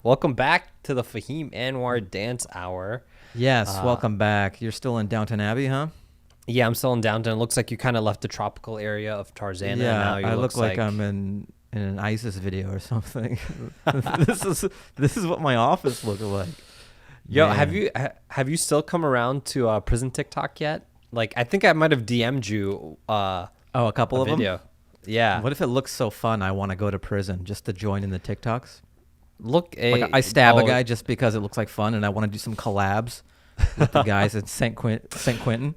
Welcome back to the Fahim Anwar Dance Hour. Yes, welcome back. You're still in Downton Abbey, huh? Yeah, I'm still in Downton. It looks like you kind of left the tropical area of Tarzana. Yeah, and now you I look like I'm in an ISIS video or something. this is what my office looked like. Yo, Man. have you still come around to prison TikTok yet? Like, I think I might have DM'd you. A couple of video. them. Yeah. What if it looks so fun? I want to go to prison just to join in the TikToks. Like I stab a guy just because it looks like fun, and I want to do some collabs with the guys at St. Quentin.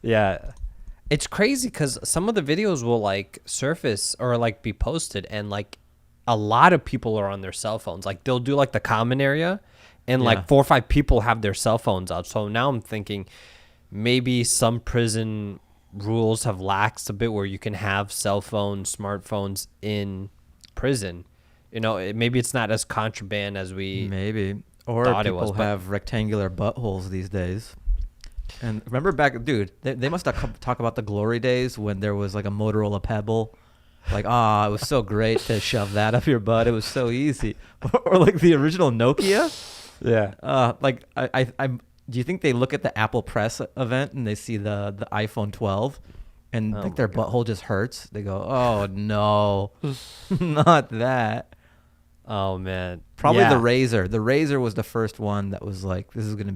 Yeah. It's crazy because some of the videos will like surface or like be posted, and like a lot of people are on their cell phones. Like they'll do like the common area, and like 4 or 5 people have their cell phones out. So now I'm thinking maybe some prison rules have laxed a bit where you can have cell phones, smartphones in prison. You know, maybe it's not as contraband as we or thought people it was, have rectangular buttholes these days. And remember back, dude, they must have talk about the glory days when there was like a Motorola Pebble. Like, it was so great to shove that up your butt. It was so easy. Or like the original Nokia. Yeah. Like I do you think they look at the Apple Press event and they see the iPhone 12 and think their butthole just hurts? They go, "Oh no, not that." Oh man. Probably Yeah. the Razor. The Razor was the first one that was like, this isn't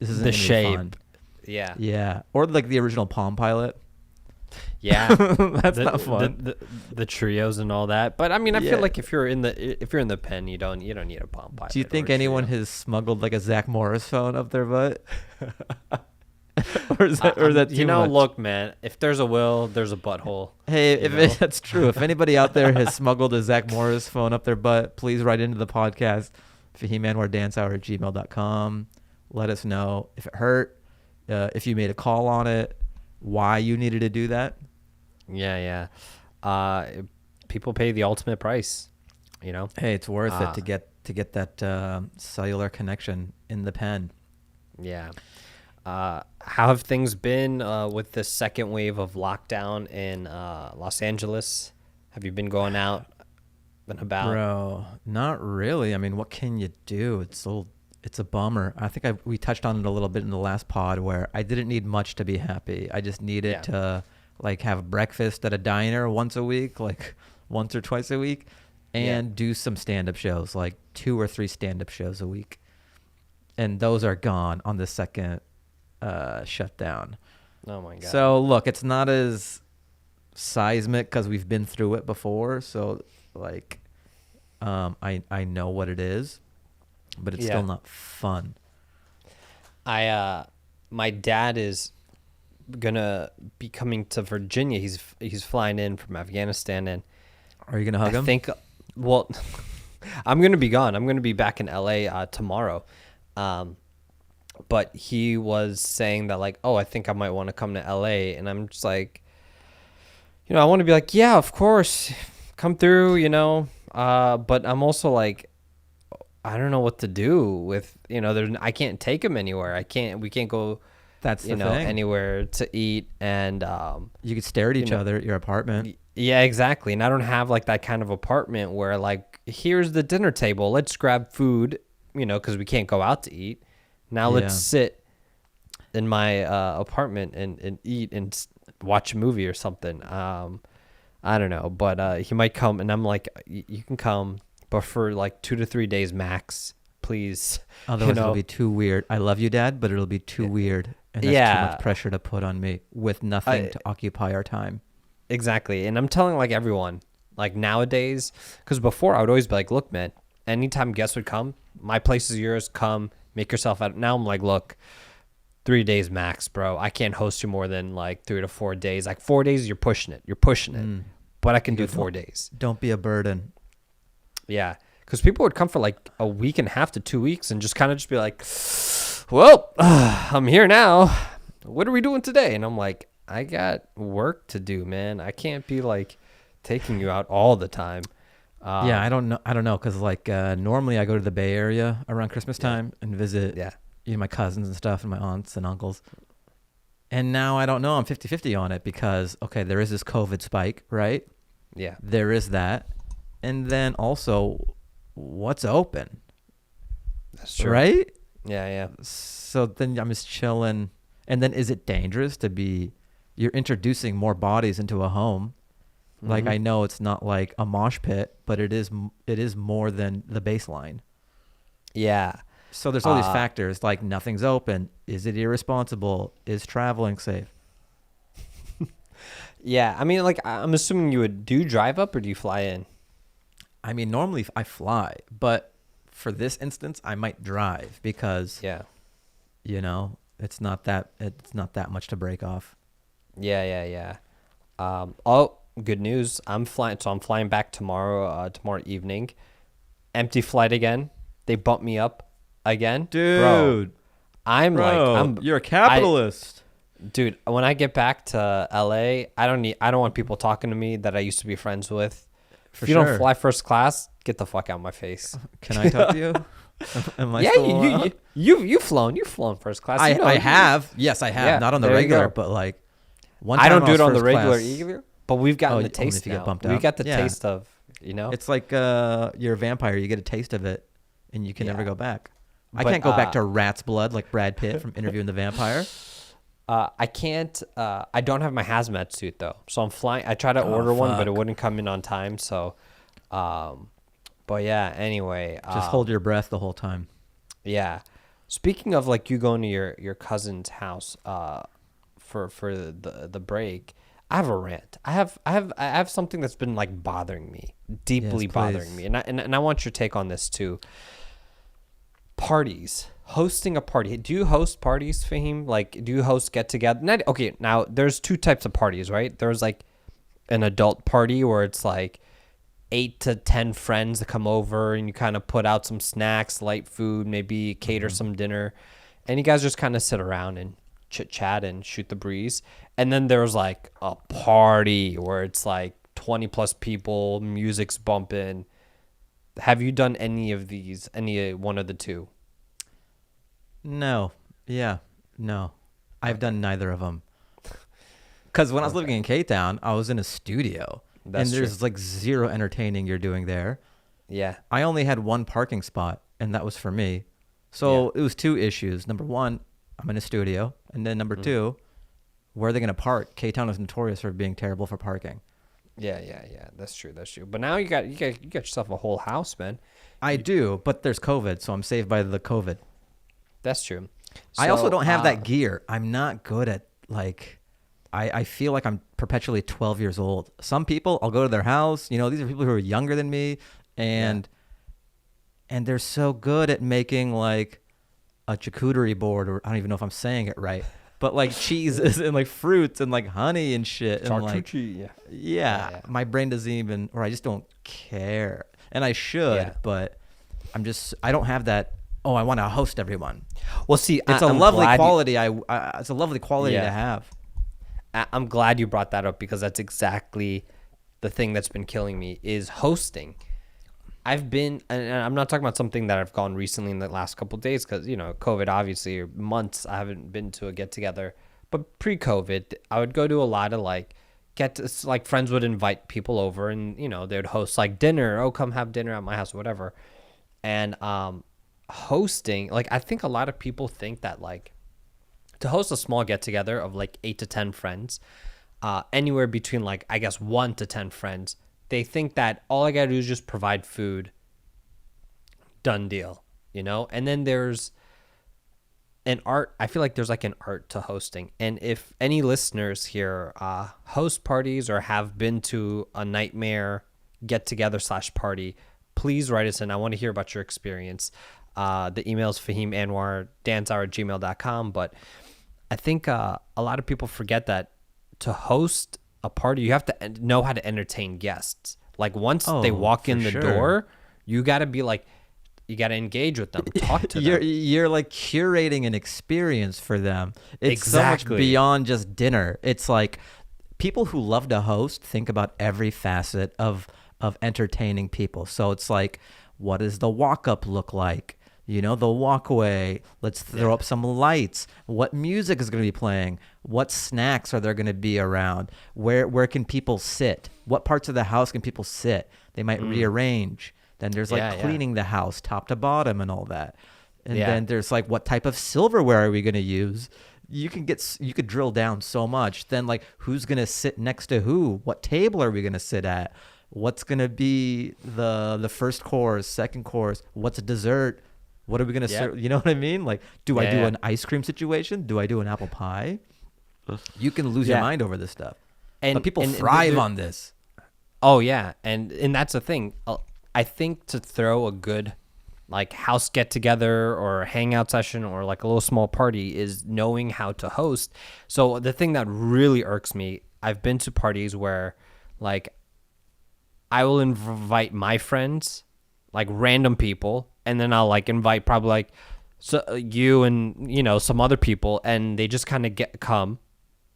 The shape. be fun. Yeah. Yeah. Or like the original Palm Pilot. Yeah. That's not fun. The trios and all that. But I mean, I Yeah. feel like if you're in the pen, you don't need a Palm Pilot. Do you think anyone has smuggled like a Zach Morris phone up their butt? or is that too much? Look, man, if there's a will, there's a butthole. Hey, that's true. If anybody out there has smuggled a Zach Morris phone up their butt, please write into the podcast, fahimanwardancehour@gmail.com. Let us know if it hurt, if you made a call on it, why you needed to do that. Yeah. People pay the ultimate price, you know? Hey, it's worth it to get that cellular connection in the pen. Yeah. How have things been with the second wave of lockdown in Los Angeles? Have you been going out and about? Bro, not really. I mean, what can you do? It's a bummer. I think we touched on it a little bit in the last pod where I didn't need much to be happy. I just needed to like have breakfast at a diner once a week, like once or twice a week, and do some stand-up shows, like 2 or 3 stand-up shows a week. And those are gone on the second shutdown. Oh my God. So look, it's not as seismic because we've been through it before. So like, I know what it is, but it's still not fun. My dad is gonna be coming to Virginia. He's flying in from Afghanistan, and Are you gonna hug him? I think, well, I'm gonna be gone. I'm gonna be back in LA tomorrow. But he was saying that like, I think I might want to come to LA, and I'm just like, I want to be like, yeah, of course, come through, but I'm also like, I don't know what to do with, I can't take him anywhere. We can't go, That's the thing. anywhere to eat, and You could stare at each other at your apartment. yeah, exactly. And I don't have like that kind of apartment where like, here's the dinner table, let's grab food, because we can't go out to eat. Now let's sit in my apartment and eat and watch a movie or something. I don't know, but he might come, and I'm like, you can come, but for like 2 to 3 days max, please. Otherwise, it'll be too weird. I love you, Dad, but it'll be too weird, and that's too much pressure to put on me with nothing to occupy our time. Exactly, and I'm telling like everyone, like nowadays, because before I would always be like, look, man, anytime guests would come, my place is yours. Come. Make yourself out. Now I'm like, look, 3 days max, bro. I can't host you more than like 3 to 4 days. Like 4 days, you're pushing it. But I can do 4 days. Don't be a burden. Yeah. Because people would come for like a week and a half to 2 weeks and just kind of just be like, well, I'm here now. What are we doing today? And I'm like, I got work to do, man. I can't be like taking you out all the time. I don't know, because like normally I go to the Bay Area around Christmas time and visit my cousins and stuff and my aunts and uncles. And now I don't know. I'm 50-50 on it because, there is this COVID spike, right? Yeah. There is that. And then also, what's open? That's true. Right? Yeah. So then I'm just chilling. And then is it dangerous to be, you're introducing more bodies into a home. Like, I know it's not like a mosh pit, but it is more than the baseline. Yeah. So there's all these factors, like nothing's open. Is it irresponsible? Is traveling safe? Yeah. I mean, like, I'm assuming you drive up or do you fly in? I mean, normally I fly, but for this instance, I might drive because, it's not that much to break off. Yeah. Oh, good news. I'm flying back tomorrow evening. Empty flight again. They bumped me up again. Dude. Bro, you're a capitalist. Dude, when I get back to LA, I don't want people talking to me that I used to be friends with. If you don't fly first class, get the fuck out of my face. Can I talk to you? Am I still you've flown first class. I have. Yes, I have. Yeah, not on the regular, but like one time I don't do it on the first regular class. either. But we've gotten the taste now. We got the taste of, It's like you're a vampire. You get a taste of it, and you can never go back. I can't go back to rat's blood like Brad Pitt from Interviewing the Vampire. I can't. I don't have my hazmat suit though, so I'm flying. I tried to order one, but it wouldn't come in on time. So, but yeah. Anyway, just hold your breath the whole time. Yeah. Speaking of like you going to your cousin's house, for the break, I have a rant. I have something that's been like bothering me, deeply bothering me, and I want your take on this too. Parties. Hosting a party. Do you host parties, Fahim? Like, do you host get-together? Okay, now there's two types of parties, right? There's like an adult party where it's like 8 to 10 friends that come over and you kind of put out some snacks, light food, maybe cater some dinner, and you guys just kind of sit around and chit-chat and shoot the breeze. And then there's like a party where it's like 20 plus people, music's bumping. Have you done any of these? Any one of the two? No. Yeah. No. I've done neither of them. Because when I was living in K-Town, I was in a studio. And there's like zero entertaining you're doing there. Yeah. I only had one parking spot, and that was for me. So it was two issues. Number one, I'm in a studio. And then number two, where are they going to park? K-Town is notorious for being terrible for parking. Yeah. That's true. But now you got yourself a whole house, man. I do, but there's COVID, so I'm saved by the COVID. That's true. I also don't have that gear. I'm not good at like, I feel like I'm perpetually 12 years old. Some people, I'll go to their house. These are people who are younger than me, and they're so good at making like a charcuterie board, or I don't even know if I'm saying it right, but like cheeses and like fruits and like honey and shit. And like, yeah. My brain doesn't even, or I just don't care. And I should, but I don't have that. Oh, I want to host everyone. Well, see, it's a lovely quality. It's a lovely quality to have. I'm glad you brought that up because that's exactly the thing that's been killing me is hosting. I've been, and I'm not talking about something that I've gone recently in the last couple of days because, COVID, obviously, or months, I haven't been to a get-together. But pre-COVID, I would go to a lot of, like, friends would invite people over and, they would host, like, dinner. Oh, come have dinner at my house or whatever. And hosting, like, I think a lot of people think that, like, to host a small get-together of, like, 8 to 10 friends, anywhere between, like, I guess 1 to 10 friends, they think that all I got to do is just provide food. Done deal, And then there's an art. I feel like there's like an art to hosting. And if any listeners here host parties or have been to a nightmare get-together / party, please write us in. I want to hear about your experience. The email is fahimanwardancehour@gmail.com. But I think a lot of people forget that to host a party, you have to know how to entertain guests. Like once they walk in the door, you got to be like, you got to engage with them, talk to them. You're like curating an experience for them. It's so much beyond just dinner. It's like people who love to host think about every facet of entertaining people. So it's like, what does the walk-up look like? The walkway. Let's throw up some lights. What music is going to be playing? What snacks are there going to be around? Where can people sit? What parts of the house can people sit? They might rearrange. Then there's like cleaning the house top to bottom and all that. And then there's like, what type of silverware are we going to use? You could drill down so much. Then like, who's going to sit next to who? What table are we going to sit at? What's going to be the first course, second course? What's a dessert? What are we going to serve? You know what I mean? Like, do I do an ice cream situation? Do I do an apple pie? You can lose your mind over this stuff. But people thrive on this. Oh, yeah. And that's the thing. I think to throw a good like house get together or hangout session or like a little small party is knowing how to host. So the thing that really irks me, I've been to parties where like I will invite my friends, like random people, and then I'll like invite probably like you and, you know, some other people, and they just kind of come,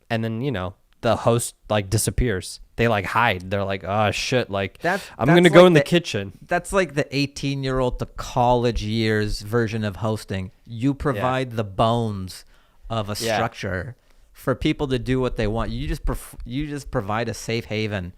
and then, you know, the host like disappears. They like hide. They're like, oh shit, like I'm going to go in the kitchen. That's like the 18-year-old to college years version of hosting. You provide the bones of a structure for people to do what they want. You just provide a safe haven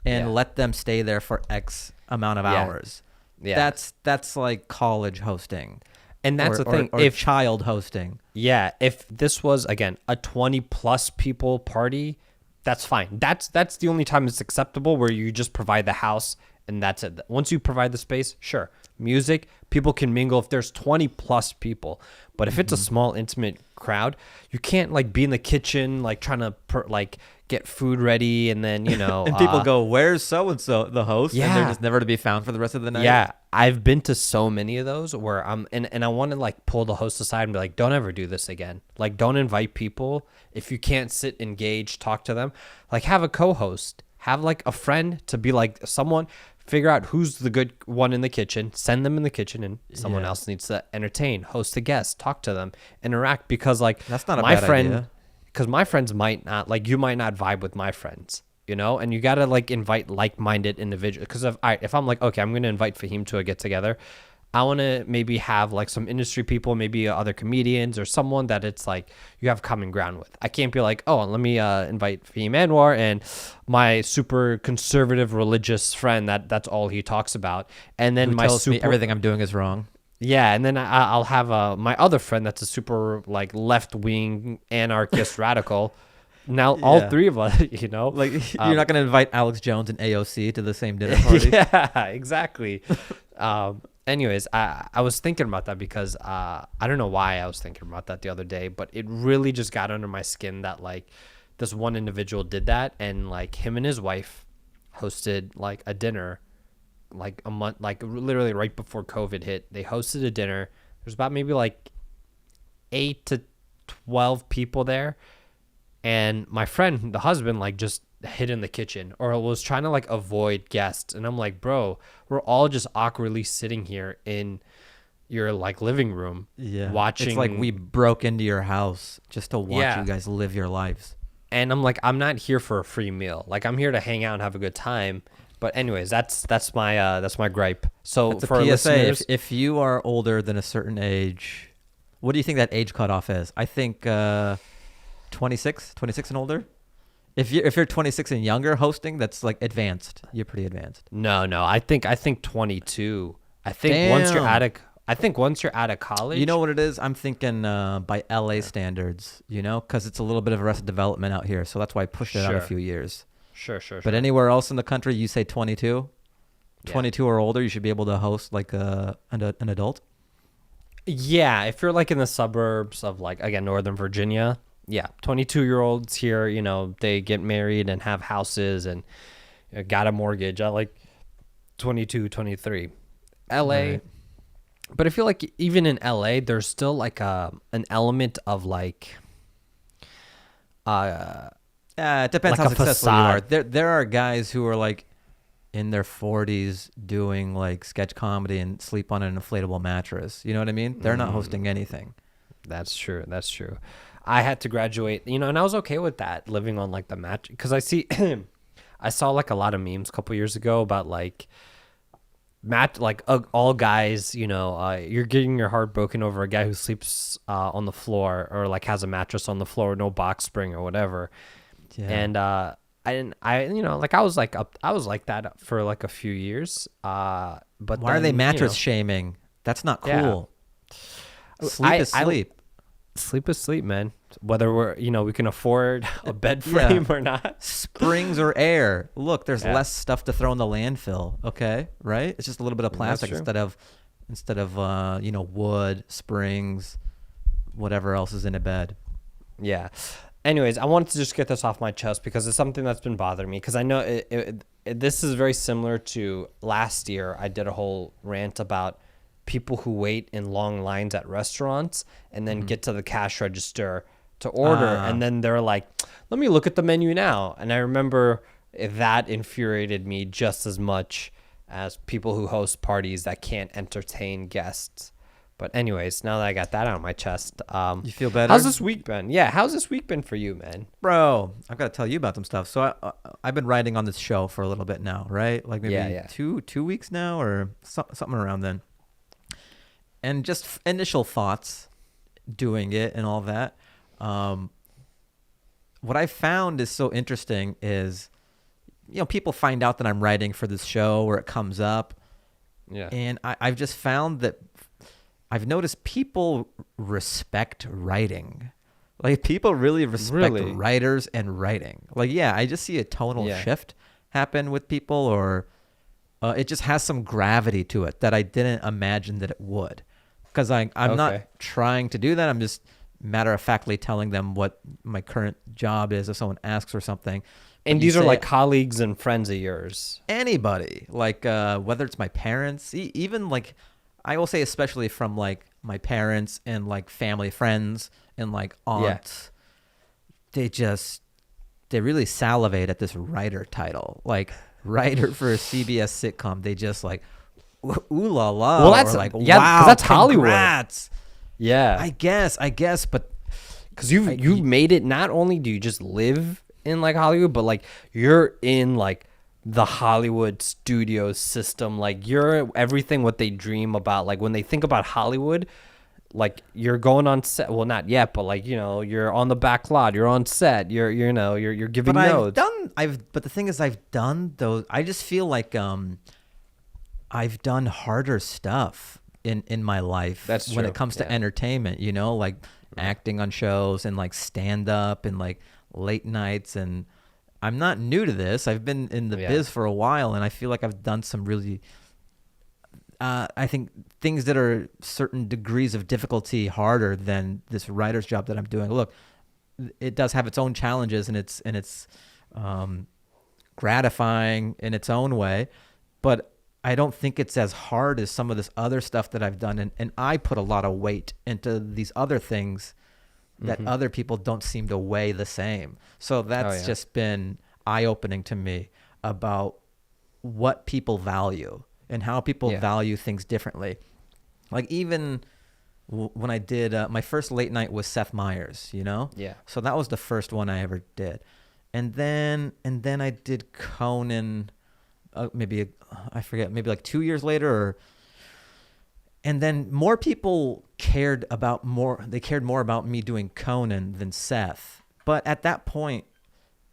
and let them stay there for X amount of hours. Yeah. That's like college hosting. And that's the thing. Or if child hosting. Yeah. If this was, again, a 20 plus people party, that's fine. That's the only time it's acceptable, where you just provide the house and that's it. Once you provide the space, sure. Music, people can mingle if there's 20 plus people. But if it's a small, intimate crowd, you can't like be in the kitchen, like trying to like get food ready, and then, you know, and people go, "Where's so and so, the host?" And they're just never to be found for the rest of the night. Yeah, I've been to so many of those where and I want to like pull the host aside and be like, "Don't ever do this again. Like, don't invite people if you can't sit, engage, talk to them. Like, have a co-host, have like a friend to be like someone." Figure out who's the good one in the kitchen, send them in the kitchen, and someone else needs to entertain, host a guest, talk to them, interact, because like that's not a bad idea. Because my friends might not, like, you might not vibe with my friends, you know, and you got to like invite like-minded individuals. Because if I'm like, okay, I'm going to invite Fahim to a get together, I want to maybe have like some industry people, maybe other comedians or someone that it's like you have common ground with. I can't be like, oh, let me invite Fahim Anwar and my super conservative religious friend that's all he talks about. And then my everything I'm doing is wrong. Yeah, and then I'll have my other friend that's a super like left-wing anarchist radical. Now all three of us, you know, like you're not going to invite Alex Jones and AOC to the same dinner party. Yeah, exactly. Anyways, I was thinking about that because I don't know why I was thinking about that the other day, but it really just got under my skin that like this one individual did that, and like him and his wife hosted like a dinner like a month, like literally right before COVID hit. They hosted a dinner. There's about maybe like 8 to 12 people there, and my friend, the husband, like just hid in the kitchen or was trying to like avoid guests. And I'm like, bro, we're all just awkwardly sitting here in your like living room watching. It's like we broke into your house just to watch you guys live your lives. And I'm like, I'm not here for a free meal. Like, I'm here to hang out and have a good time. But anyways, that's my gripe. So that's for a PSA, listeners, if you are older than a certain age, what do you think that age cutoff is? I think 26 and older. If you're 26 and younger hosting, that's like advanced. You're pretty advanced. No. I think 22. I think Damn. once you're out of college. You know what it is? I'm thinking by LA standards, you know, because it's a little bit of Arrested Development out here. So that's why I pushed it out a few years. Sure. But anywhere else in the country, you say 22? 22 or older, you should be able to host like an adult? Yeah, if you're like in the suburbs of like, again, Northern Virginia. Yeah, 22-year-olds here, you know, they get married and have houses and got a mortgage at like 22, 23. LA. Right. But I feel like even in LA, there's still like an element of like it depends like how successful you are. There are guys who are like in their 40s doing like sketch comedy and sleep on an inflatable mattress. You know what I mean? They're not hosting anything. That's true. I had to graduate, you know, and I was okay with that, living on like the match, because I saw like a lot of memes a couple years ago about like all guys, you know, you're getting your heart broken over a guy who sleeps on the floor or like has a mattress on the floor, no box spring or whatever. Yeah. And I you know, like I was like that for like a few years. But why are they mattress shaming? That's not cool. Yeah. Sleep is sleep. Sleep is sleep, man. Whether we can afford a bed frame or not. Springs or air. Look, there's less stuff to throw in the landfill. Okay, right? It's just a little bit of plastic instead of wood, springs, whatever else is in a bed. Yeah. Anyways, I wanted to just get this off my chest because it's something that's been bothering me. Because I know this is very similar to last year. I did a whole rant about people who wait in long lines at restaurants and then get to the cash register to order. And then they're like, let me look at the menu now. And I remember that infuriated me just as much as people who host parties that can't entertain guests. But anyways, now that I got that out of my chest, you feel better? How's this week been? Yeah, how's this week been for you, man? Bro, I've got to tell you about some stuff. So I've been writing on this show for a little bit now, right? Like maybe 2 weeks now or something around then. And just initial thoughts doing it and all that. What I found is so interesting is, people find out that I'm writing for this show or it comes up. Yeah. And I've just found that I've noticed people respect writing. Like people really respect writers and writing. Like, I just see a tonal shift happen with people, or it just has some gravity to it that I didn't imagine that it would. Because I'm not trying to do that. I'm just matter-of-factly telling them what my current job is if someone asks or something. And these are like colleagues and friends of yours. Anybody. Like whether it's my parents, even like, I will say especially from like my parents and like family friends and like aunts, they really salivate at this writer title. Like writer for a CBS sitcom. They just like, ooh la la. Well, that's like, wow, that's Hollywood. Congrats. Yeah. I guess, but because you've made it. Not only do you just live in like Hollywood, but like you're in like the Hollywood studio system. Like you're everything what they dream about. Like when they think about Hollywood, like you're going on set. Well, not yet, but like you're on the back lot. You're on set. You're giving notes. But the thing is, I've done those. I just feel like I've done harder stuff in my life. That's true. When it comes to entertainment, like acting on shows and like stand up and like late nights. And I'm not new to this. I've been in the biz for a while, and I feel like I've done some really, I think things that are certain degrees of difficulty harder than this writer's job that I'm doing. Look, it does have its own challenges, and it's gratifying in its own way, but I don't think it's as hard as some of this other stuff that I've done. And I put a lot of weight into these other things that other people don't seem to weigh the same. So that's just been eye-opening to me about what people value and how people value things differently. Like even when I did my first late night was Seth Meyers, Yeah. So that was the first one I ever did. And then I did Conan maybe like 2 years later, and then more people cared more about me doing Conan than Seth. But at that point,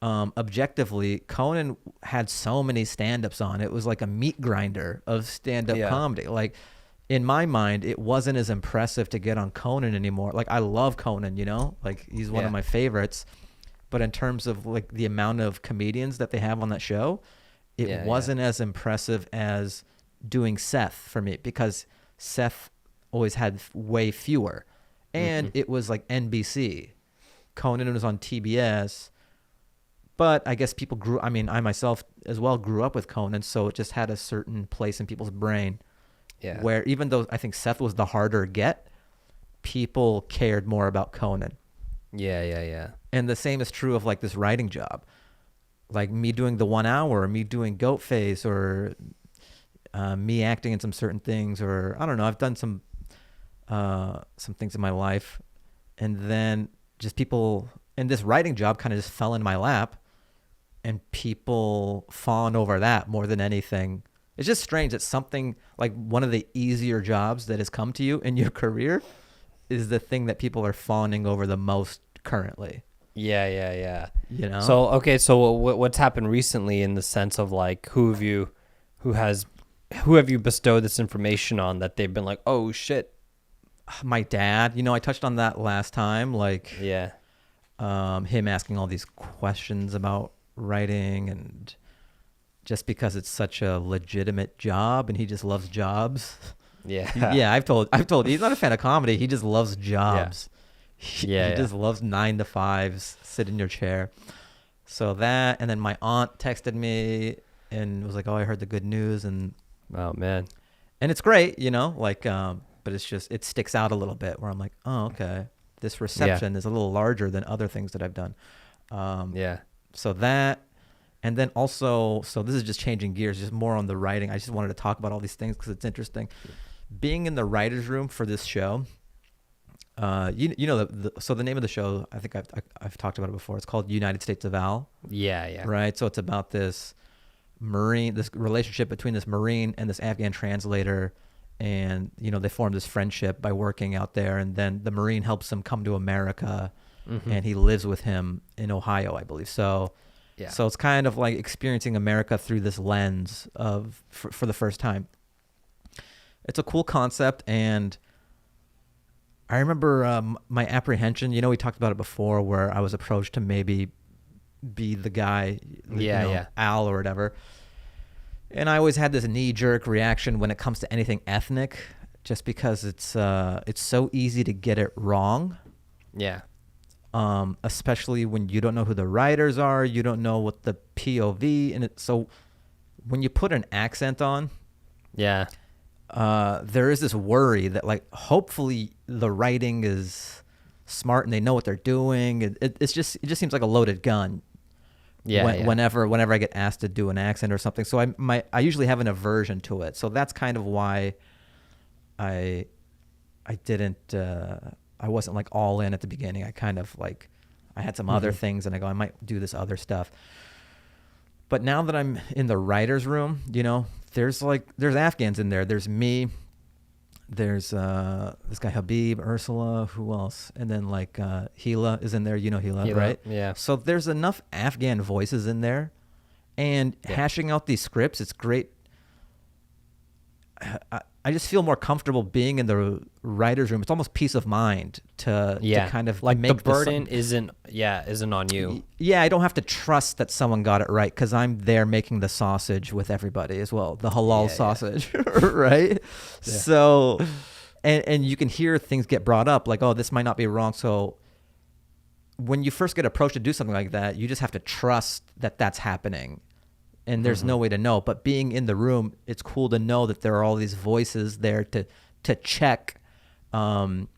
objectively, Conan had so many stand-ups on. It was like a meat grinder of stand-up comedy. Like in my mind, it wasn't as impressive to get on Conan anymore. Like I love Conan, like he's one of my favorites. But in terms of like the amount of comedians that they have on that show, it wasn't as impressive as doing Seth for me, because Seth always had way fewer. And it was like NBC. Conan was on TBS. But I guess people I myself as well grew up with Conan, so it just had a certain place in people's brain. Yeah. Where even though I think Seth was the harder get, people cared more about Conan. Yeah. And the same is true of like this writing job. Like me doing the 1 hour, or me doing GOATFACE, or me acting in some certain things, or I don't know. I've done some things in my life, and then just people, and this writing job kind of just fell in my lap, and people fawn over that more than anything. It's just strange that something like one of the easier jobs that has come to you in your career is the thing that people are fawning over the most currently. Yeah. So what's happened recently in the sense of like who have you bestowed this information on that they've been like, oh shit, My dad, I touched on that last time, like him asking all these questions about writing, and just because it's such a legitimate job and he just loves jobs. Yeah. I've told he's not a fan of comedy. He just loves jobs. He just loves 9 to 5s, sit in your chair. So that, and then my aunt texted me and was like, "Oh, I heard the good news." And oh man, and it's great, but it's just, it sticks out a little bit where I'm like, oh, okay, this reception is a little larger than other things that I've done. So that, and then also, so this is just changing gears, just more on the writing. I just wanted to talk about all these things because it's interesting. Being in the writer's room for this show, so the name of the show, I think I've talked about it before. It's called United States of Al. Yeah. Right. So it's about this relationship between this Marine and this Afghan translator. And, they form this friendship by working out there. And then the Marine helps him come to America, and he lives with him in Ohio, I believe. So, so it's kind of like experiencing America through this lens for the first time. It's a cool concept. And I remember my apprehension, we talked about it before, where I was approached to maybe be the guy, Al or whatever. And I always had this knee-jerk reaction when it comes to anything ethnic, just because it's so easy to get it wrong. Yeah. Especially when you don't know who the writers are, you don't know what the POV, and so when you put an accent on, there is this worry that, like, hopefully the writing is smart and they know what they're doing. It just seems like a loaded gun. Whenever I get asked to do an accent or something, so I usually have an aversion to it. So that's kind of why I wasn't like all in at the beginning. I kind of like, I had some other things, and I go, I might do this other stuff. But now that I'm in the writer's room, there's Afghans in there. There's me. There's this guy Habib, Ursula, who else? And then like Hila is in there. Hila, right? Yeah. So there's enough Afghan voices in there, and hashing out these scripts, it's great. I just feel more comfortable being in the writer's room. It's almost peace of mind to kind of like make the burden isn't on you. Yeah, I don't have to trust that someone got it right, because I'm there making the sausage with everybody as well, the halal sausage, right? Yeah. So, and you can hear things get brought up, like, oh, this might not be wrong. So when you first get approached to do something like that, you just have to trust that that's happening. And there's no way to know. But being in the room, it's cool to know that there are all these voices there to check maybe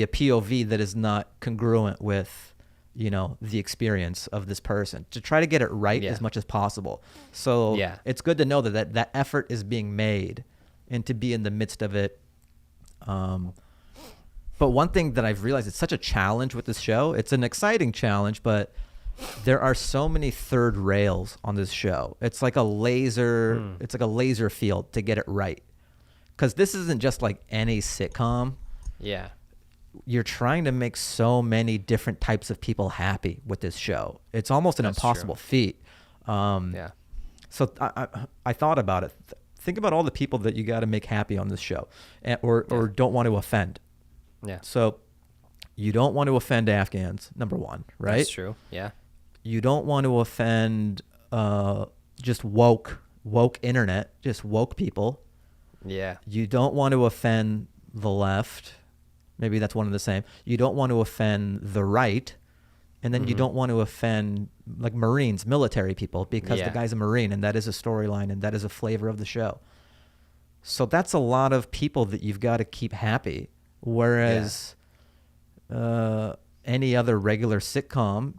a POV that is not congruent with, the experience of this person, to try to get it right as much as possible. So it's good to know that effort is being made, and to be in the midst of it. But one thing that I've realized, it's such a challenge with this show. It's an exciting challenge, but there are so many third rails on this show. It's like a laser. It's like a laser field to get it right, because this isn't just like any sitcom. Yeah, you're trying to make so many different types of people happy with this show. It's almost an impossible feat. So I thought about it. Think about all the people that you got to make happy on this show, or don't want to offend. Yeah. So you don't want to offend Afghans, number one, right? That's true. Yeah. You don't want to offend just woke internet, just woke people. Yeah. You don't want to offend the left. Maybe that's one and the same. You don't want to offend the right. And then you don't want to offend like Marines, military people, because the guy's a Marine, and that is a storyline, and that is a flavor of the show. So that's a lot of people that you've got to keep happy. Whereas any other regular sitcom,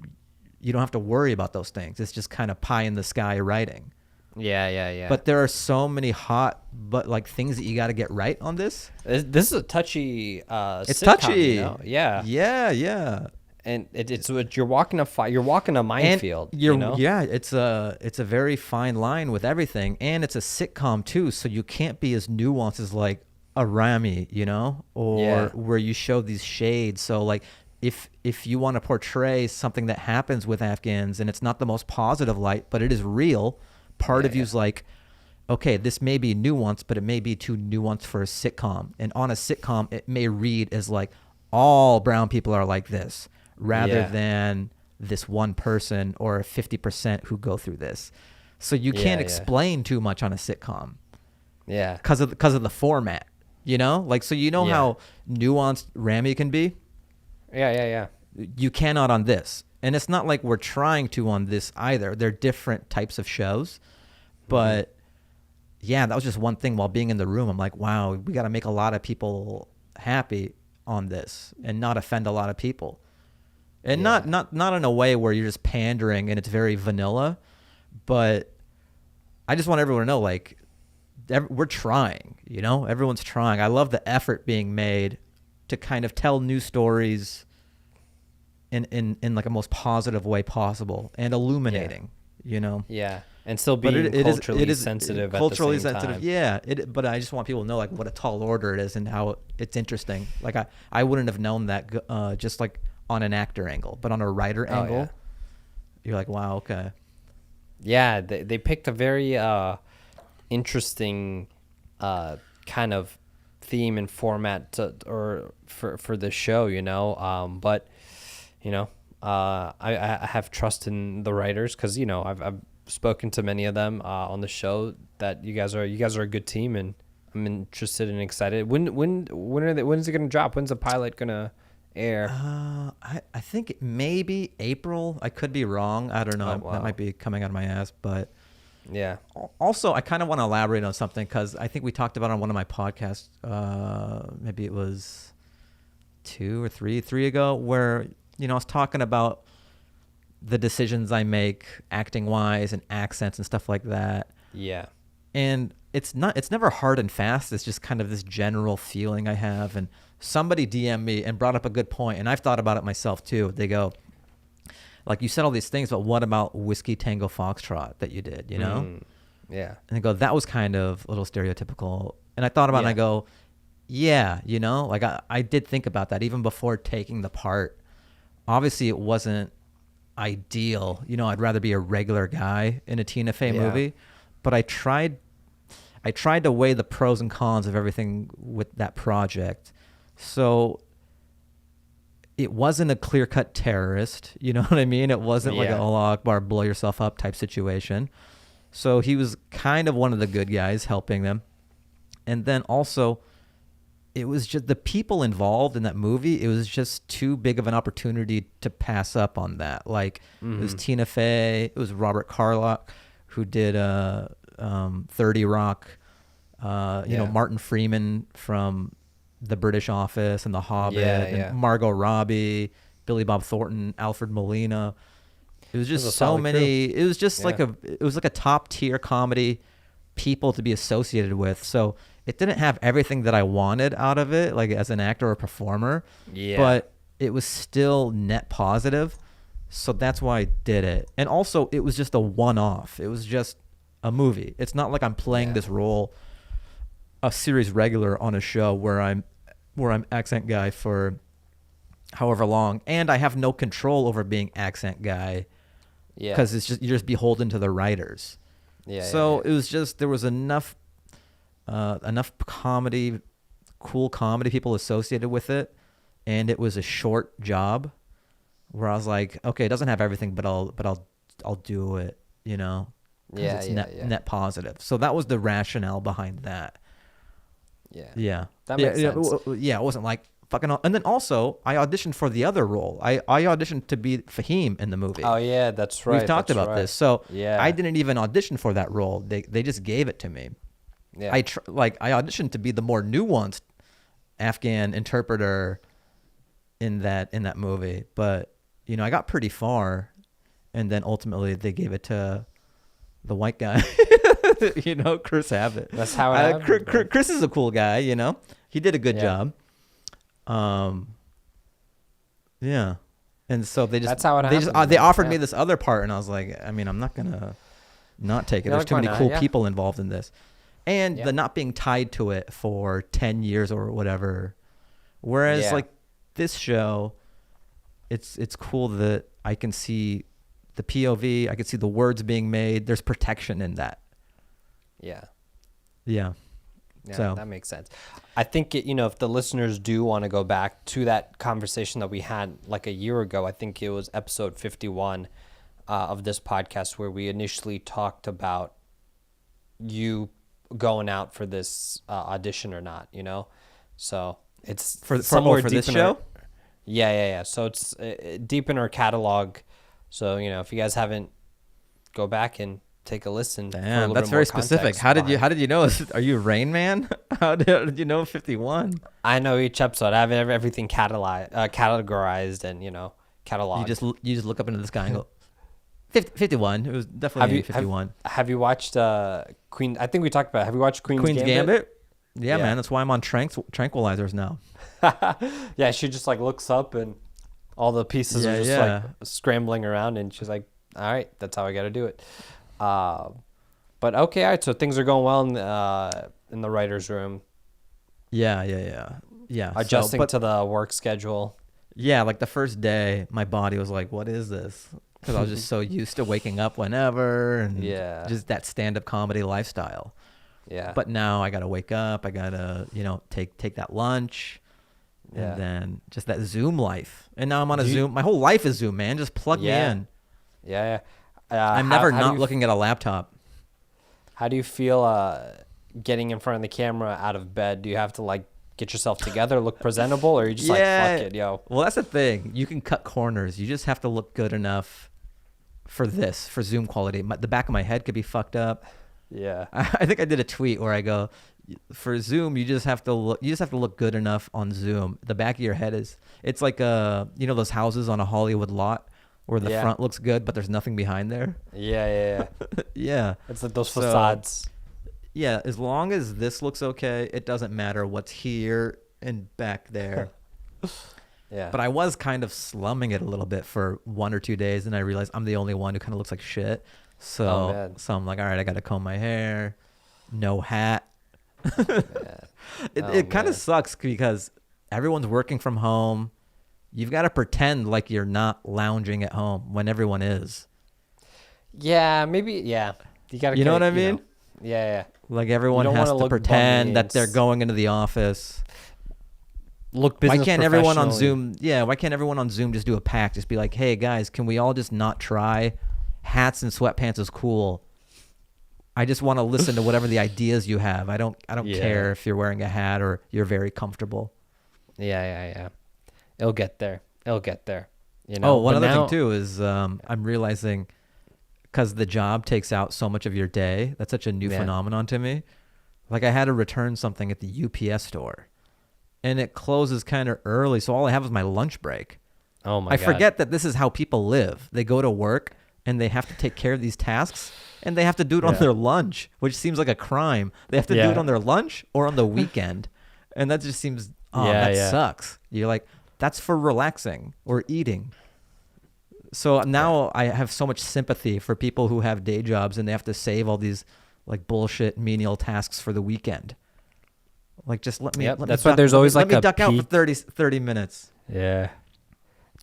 you don't have to worry about those things. It's just kind of pie in the sky writing. Yeah. But there are so many hot, but like things that you got to get right on this. This is a touchy. It's sitcom, touchy. Yeah. And it's you're walking a minefield. Yeah, it's a very fine line with everything, and it's a sitcom too, so you can't be as nuanced as like a Rami, or where you show these shades. So like if you want to portray something that happens with Afghans and it's not the most positive light, but it is real, part of you's like, okay, this may be nuanced, but it may be too nuanced for a sitcom. And on a sitcom, it may read as like all brown people are like this, rather than this one person or 50% who go through this. So you can't explain too much on a sitcom. Yeah. Because of the format, you know? Like, so you know how nuanced Rami can be? Yeah. You cannot on this. And it's not like we're trying to on this either. They're different types of shows. But yeah, that was just one thing while being in the room. I'm like, wow, we got to make a lot of people happy on this and not offend a lot of people. And not in a way where you're just pandering and it's very vanilla, but I just want everyone to know, like, we're trying, you know, everyone's trying. I love the effort being made to kind of tell news stories in like a most positive way possible and illuminating, you know? Yeah. And still being culturally sensitive at the same time. Yeah. But I just want people to know like what a tall order it is and how it's interesting. Like I wouldn't have known that just like on an actor angle, but on a writer angle, you're like, wow, okay. Yeah. They picked a very interesting kind of theme and format for the show, you know? But, you know, I have trust in the writers because, you know, I've spoken to many of them on the show that you guys are a good team, and I'm interested and excited. When's it gonna drop? When's the pilot gonna air? I think maybe April. I could be wrong. I don't know. Oh, wow. That might be coming out of my ass, but yeah. Also, I kind of want to elaborate on something because I think we talked about it on one of my podcasts. Maybe it was two or three ago, where I was talking about the decisions I make acting wise and accents and stuff like that. Yeah. And it's never hard and fast. It's just kind of this general feeling I have. And somebody DM'd me and brought up a good point, and I've thought about it myself too. They go, like, you said all these things, but what about Whiskey Tango Foxtrot that you did, you know? Yeah. And they go, that was kind of a little stereotypical. And I thought about it and I go, yeah, you know, like I did think about that even before taking the part. Obviously it wasn't ideal. You know, I'd rather be a regular guy in a Tina Fey movie, but I tried to weigh the pros and cons of everything with that project. So it wasn't a clear-cut terrorist, you know what I mean? It wasn't like an Allah Akbar, blow yourself up type situation. So he was kind of one of the good guys helping them. And then also, it was just the people involved in that movie, it was just too big of an opportunity to pass up on that. Like, it was Tina Fey, it was Robert Carlock, who did 30 Rock, you know, Martin Freeman from The British Office and The Hobbit, and Margot Robbie, Billy Bob Thornton, Alfred Molina. It was just so many. Crew. It was just like a top tier comedy people to be associated with. So it didn't have everything that I wanted out of it, like as an actor or performer. Yeah. But it was still net positive. So that's why I did it. And also, it was just a one-off. It was just a movie. It's not like I'm playing this role, a series regular on a show where I'm accent guy for however long, and I have no control over being accent guy. Yeah. Because it's just, you're just beholden to the writers. Yeah. So it was just, there was enough comedy, cool comedy people associated with it, and it was a short job where I was like, okay, it doesn't have everything, but I'll do it, you know. Yeah, it's net positive. So that was the rationale behind that. Yeah. That makes sense. Yeah, it wasn't like fucking. And then also, I auditioned for the other role. I auditioned to be Fahim in the movie. Oh yeah, that's right. We've talked about this. So I didn't even audition for that role. They just gave it to me. Yeah. I auditioned to be the more nuanced Afghan interpreter in that movie, but you know, I got pretty far, and then ultimately they gave it to the white guy. You know, Chris Abbott. That's how it happened. Chris is a cool guy, you know. He did a good job. Yeah. And so that's how it happened. They offered me this other part, and I was like, I mean, I'm not gonna not take it. There's too many cool people involved in this, and the not being tied to it for 10 years or whatever. Whereas like this show, it's cool that I can see the POV, I can see the words being made. There's protection in that. Yeah. Yeah. Yeah, So that makes sense. I think if the listeners do want to go back to that conversation that we had like a year ago, I think it was episode 51 of this podcast where we initially talked about you going out for this audition or not. So it's for deep this in show. Yeah. So it's deep in our catalog. So if you guys haven't, go back and take a listen. Damn, that's very specific. How did you know? Are you Rain Man? How did you know 51? I know each episode. I have everything categorized and cataloged. You just look up into the sky and go 51. It was definitely 51. Have you watched Queen? I think we talked about it. Have you watched Queen's Gambit? Yeah, man. That's why I'm on tranquilizers now. Yeah, she just like looks up and all the pieces are just like scrambling around, and she's like, "All right, that's how I got to do it." But okay, all right. So things are going well in the writer's room. Yeah. Adjusting to the work schedule. Yeah, like the first day, my body was like, "What is this?" Because I was just so used to waking up whenever and just that stand-up comedy lifestyle. Yeah. But now I gotta wake up. I gotta take that lunch, and then just that Zoom life. And now I'm on a Zoom. My whole life is Zoom, man. Just plug me in. Yeah. I'm never not looking at a laptop. How do you feel getting in front of the camera out of bed? Do you have to like get yourself together, look presentable, or are you just like, fuck it, yo? Well, that's the thing. You can cut corners. You just have to look good enough for Zoom quality. The back of my head could be fucked up. Yeah. I think I did a tweet where I go, for Zoom, you just have to look good enough on Zoom. The back of your head it's like those houses on a Hollywood lot where the front looks good, but there's nothing behind there. Yeah. Yeah. It's like those facades. Yeah, as long as this looks okay, it doesn't matter what's here and back there. Yeah. But I was kind of slumming it a little bit for 1 or 2 days, and I realized I'm the only one who kind of looks like shit. So I'm like, all right, I got to comb my hair, no hat. It kind of sucks because everyone's working from home. You've got to pretend like you're not lounging at home when everyone is. Yeah, maybe. Yeah, you got to. You know what I mean? Yeah. Like everyone has to pretend that they're going into the office. Look business. Why can't everyone on Zoom? Yeah, why can't everyone on Zoom just do a pact? Just be like, hey guys, can we all just not try? Hats and sweatpants is cool. I just want to listen to whatever the ideas you have. I don't care if you're wearing a hat or you're very comfortable. Yeah. It'll get there. One other thing too is I'm realizing, because the job takes out so much of your day. That's such a new phenomenon to me. Like I had to return something at the UPS store, and it closes kind of early, so all I have is my lunch break. Oh my God. I forget that this is how people live. They go to work and they have to take care of these tasks, and they have to do it on their lunch, which seems like a crime. They have to do it on their lunch or on the weekend, and that just seems sucks. You're like, that's for relaxing or eating. So now I have so much sympathy for people who have day jobs and they have to save all these like bullshit menial tasks for the weekend. Like, just let me. That's why there's always like a duck out for 30 minutes. Yeah.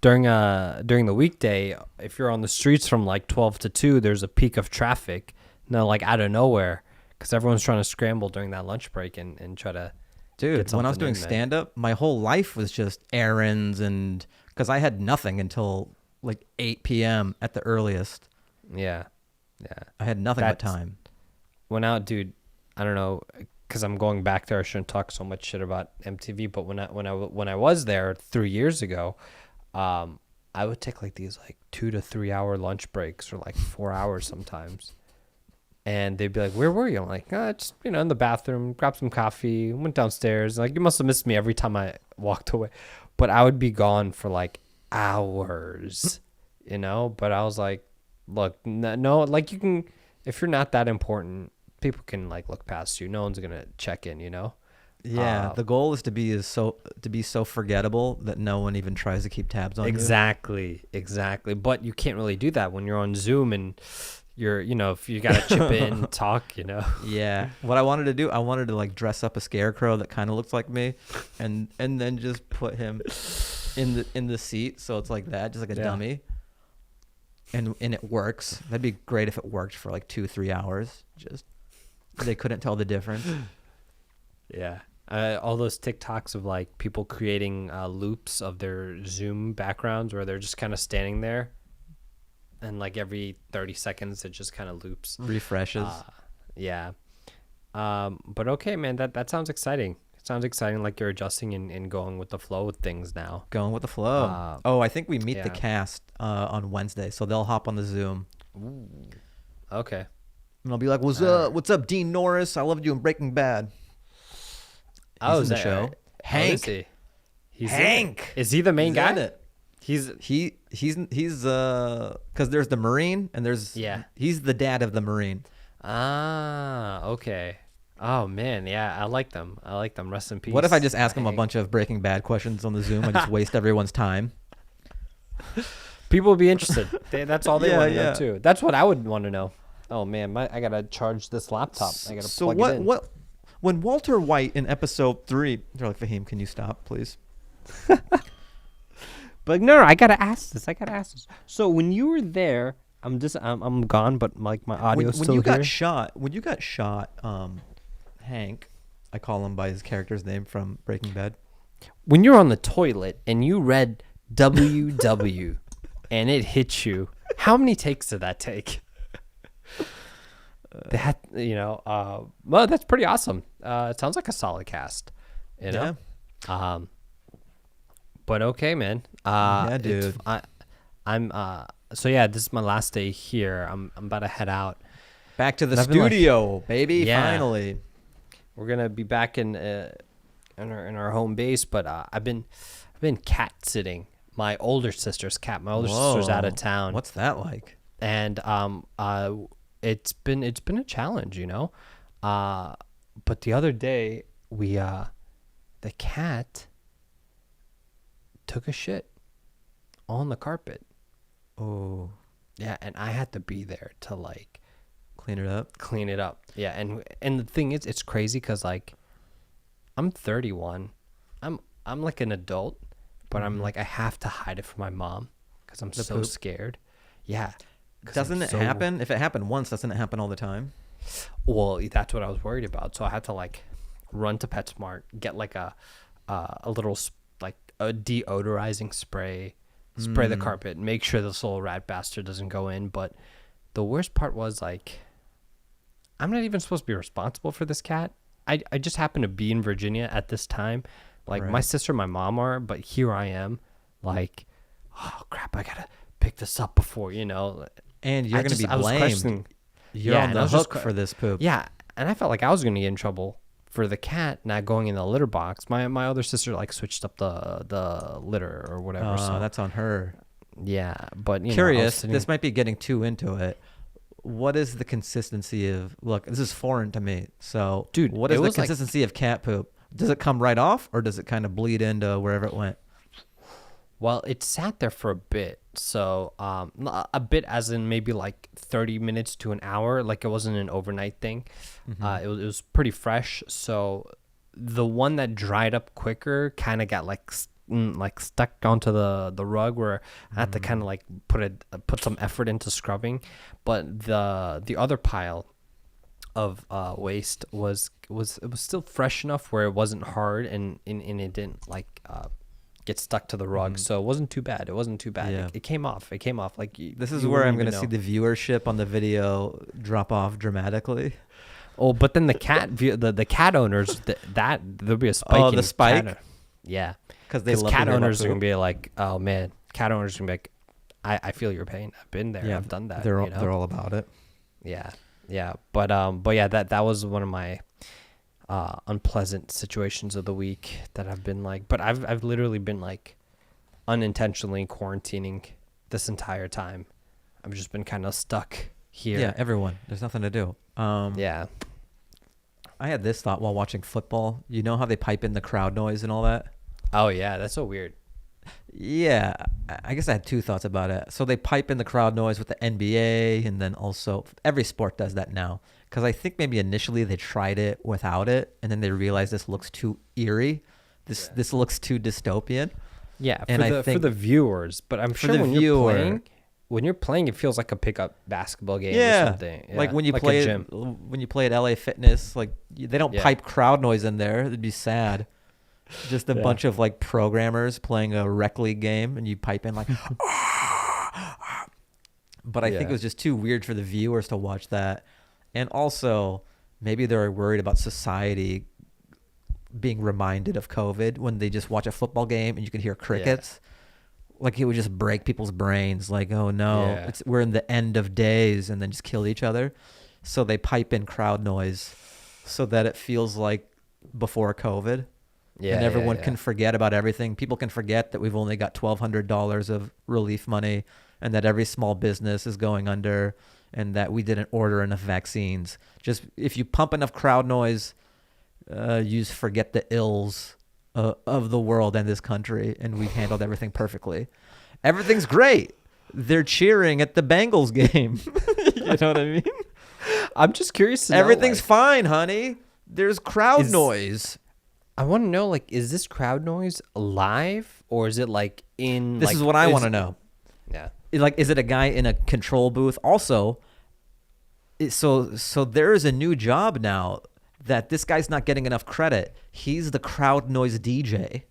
During the weekday, if you're on the streets from like 12 to 2, there's a peak of traffic. No, like out of nowhere, because everyone's trying to scramble during that lunch break and try to. Dude, when I was doing stand-up, my whole life was just errands, and because I had nothing until like 8 p.m. at the earliest. Yeah. I had nothing but time. Went out, dude. I don't know, because I'm going back there. I shouldn't talk so much shit about MTV, but when I was there 3 years ago, I would take like these like 2 to 3 hour lunch breaks or like 4 hours sometimes. And they'd be like, where were you? I'm like, just, in the bathroom, grabbed some coffee, went downstairs. Like, you must have missed me every time I walked away. But I would be gone for like hours, But I was like, look, no, like you can, if you're not that important, people can like look past you. No one's going to check in, Yeah, the goal is to be so forgettable that no one even tries to keep tabs on you. Exactly. But you can't really do that when you're on Zoom and you're, if you got to chip in, talk, Yeah. What I wanted to do, I wanted to like dress up a scarecrow that kind of looks like me, and then just put him in the seat, so it's like that, just like a dummy. And it works. That'd be great if it worked for like 2-3 hours. Just They couldn't tell the difference. Yeah. All those TikToks of like people creating loops of their Zoom backgrounds where they're just kind of standing there, and like every 30 seconds it just kind of loops, refreshes. Yeah. But okay, man, that sounds exciting. It sounds exciting, like you're adjusting and going with the flow with things now. Going with the flow. I think we meet the cast on Wednesday, so they'll hop on the Zoom. Ooh. Okay. And I'll be like, what's up, Dean Norris? I loved you in Breaking Bad. He's in the show. Hank. Is he? He's Hank. Is he the main guy? In it. He's because there's the Marine and he's the dad of the Marine. Okay. Oh man, yeah, I like them. Rest in peace. What if I just ask him a bunch of Breaking Bad questions on the Zoom? I just waste everyone's time. People would be interested. That's all they want to know too. That's what I would want to know. Oh man, I gotta charge this laptop. I gotta plug it in. When Walter White in episode 3, they're like, Fahim, can you stop, please? But no, I gotta ask this. So when you were there, I'm gone, but like my audio's still here. When you got shot, Hank, I call him by his character's name from Breaking Bad. When you're on the toilet and you read WW and it hits you, how many takes did that take? Well, that's pretty awesome. It sounds like a solid cast, you know? Yeah. But okay, man. Yeah, dude. So yeah, this is my last day here. I'm about to head out. Back to the studio, baby. Yeah. Finally. We're gonna be back in our home base, but I've been cat sitting my older sister's cat. My older sister's out of town. What's that like? And it's been a challenge, you know. But the other day the cat took a shit on the carpet. Oh. Yeah, and I had to be there to like clean it up. Yeah, and the thing is, it's crazy because like I'm 31. I'm like an adult, but I'm like I have to hide it from my mom because I'm so scared. Yeah. Doesn't it happen? If it happened once, doesn't it happen all the time? Well, that's what I was worried about. So I had to like run to PetSmart, get like a little like a deodorizing spray the carpet, make sure this little rat bastard doesn't go in. But the worst part was like I'm not even supposed to be responsible for this cat. I just happened to be in Virginia at this time. Like my sister and my mom are, but here I am like, oh crap, I gotta pick this up before, you know. And you're going to be blamed. You're on the hook for this poop. Yeah, and I felt like I was going to get in trouble for the cat not going in the litter box. My other sister like switched up the litter or whatever. Oh, so that's on her. Yeah, but curious. This might be getting too into it. What is the consistency of? Look, this is foreign to me. So, dude, what is the consistency of cat poop? Does it come right off, or does it kind of bleed into wherever it went? Well, it sat there for a bit. So a bit as in maybe like 30 minutes to an hour. Like it wasn't an overnight thing. Mm-hmm. It was pretty fresh. So the one that dried up quicker kind of got like stuck onto the rug where I had to kind of like put some effort into scrubbing. But the other pile of waste was still fresh enough where it wasn't hard and it didn't like get stuck to the rug, so it wasn't too bad. Yeah. It came off. Like this is where I'm going to see the viewership on the video drop off dramatically. Oh, but then the cat owners that there'll be a spike. Oh, the spike. Yeah, because cat owners are going to be like, oh man, cat owners are going to be like, I feel your pain. I've been there. Yeah, I've done that. They're all about it. Yeah. But yeah, that was one of my unpleasant situations of the week that I've been like, but I've literally been like unintentionally quarantining this entire time. I've just been kind of stuck here. Yeah, everyone. There's nothing to do. Yeah. I had this thought while watching football. You know how they pipe in the crowd noise and all that? Oh yeah, that's so weird. Yeah, I guess I had two thoughts about it. So they pipe in the crowd noise with the NBA, and then also every sport does that now. Because I think maybe initially they tried it without it, and then they realized this looks too eerie. This looks too dystopian. Yeah, and for the viewers, but I'm sure when you're playing, when you're playing, it feels like a pickup basketball game or something. Yeah. Like when you like play a gym. when you play at LA Fitness, like they don't pipe crowd noise in there. It'd be sad. Just a bunch of like programmers playing a rec league game, and you pipe in like. But I think it was just too weird for the viewers to watch that, and also maybe they're worried about society being reminded of COVID when they just watch a football game and you can hear crickets. Like it would just break people's brains. Like, oh no, we're in the end of days, and then just kill each other. So they pipe in crowd noise so that it feels like before COVID. Yeah, and everyone can forget about everything. People can forget that we've only got $1,200 of relief money, and that every small business is going under, and that we didn't order enough vaccines. Just if you pump enough crowd noise, you just forget the ills of the world and this country, and we've handled everything perfectly. Everything's great. They're cheering at the Bengals game. You know what I mean? I'm just curious to know, everything's fine, honey. There's crowd noise. I want to know, like, is this crowd noise live, or is it like in? This is what I want to know. Yeah. Like, is it a guy in a control booth? Also, so there is a new job now that this guy's not getting enough credit. He's the crowd noise DJ.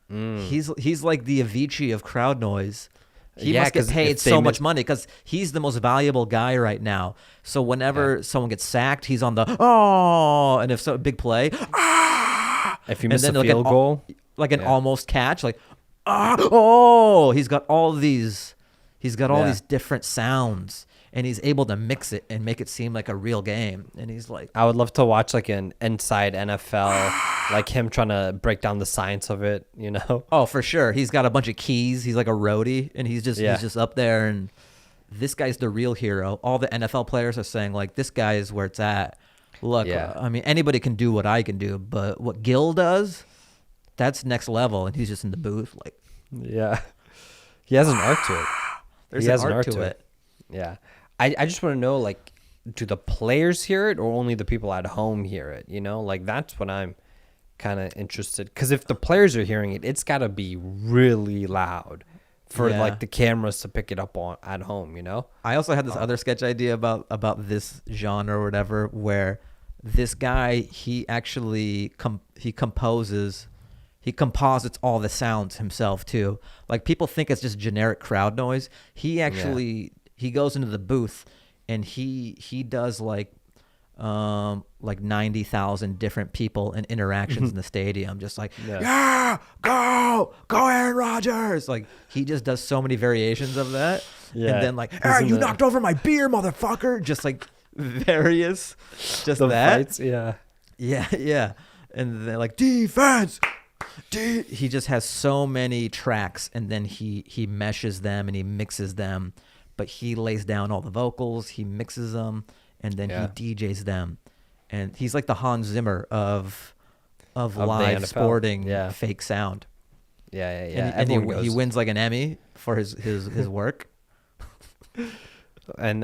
He's like the Avicii of crowd noise. He must get paid so much money because he's the most valuable guy right now. So whenever someone gets sacked, he's on the and if so, big play, if you miss a field goal, like an almost catch, like he's got all these different sounds, and he's able to mix it and make it seem like a real game. And he's like, I would love to watch like an inside NFL, like him trying to break down the science of it, you know? Oh, for sure. He's got a bunch of keys. He's like a roadie, and he's just up there, and this guy's the real hero. All the NFL players are saying like, this guy is where it's at. Look, I mean, anybody can do what I can do, but what Gil does, that's next level, and he's just in the booth like, he has an art to it. There's an art to it. Yeah. I just want to know, like, do the players hear it or only the people at home hear it? You know, like, that's what I'm kind of interested. Because if the players are hearing it, it's got to be really loud for, like, the cameras to pick it up on at home, you know? I also had this other sketch idea about this genre or whatever, where this guy, he actually he composites all the sounds himself, too. Like, people think it's just generic crowd noise. He actually... He goes into the booth and he does like 90,000 different people and interactions in the stadium, just like go Aaron Rodgers. Like he just does so many variations of that. Yeah. And then like, you knocked over my beer, motherfucker. Just like various, just that. Fights, yeah. And then like defense. He just has so many tracks, and then he meshes them and he mixes them. But he lays down all the vocals, he mixes them, and then he DJs them. And he's like the Hans Zimmer of live sporting fake sound. Yeah. And he wins like an Emmy for his work. And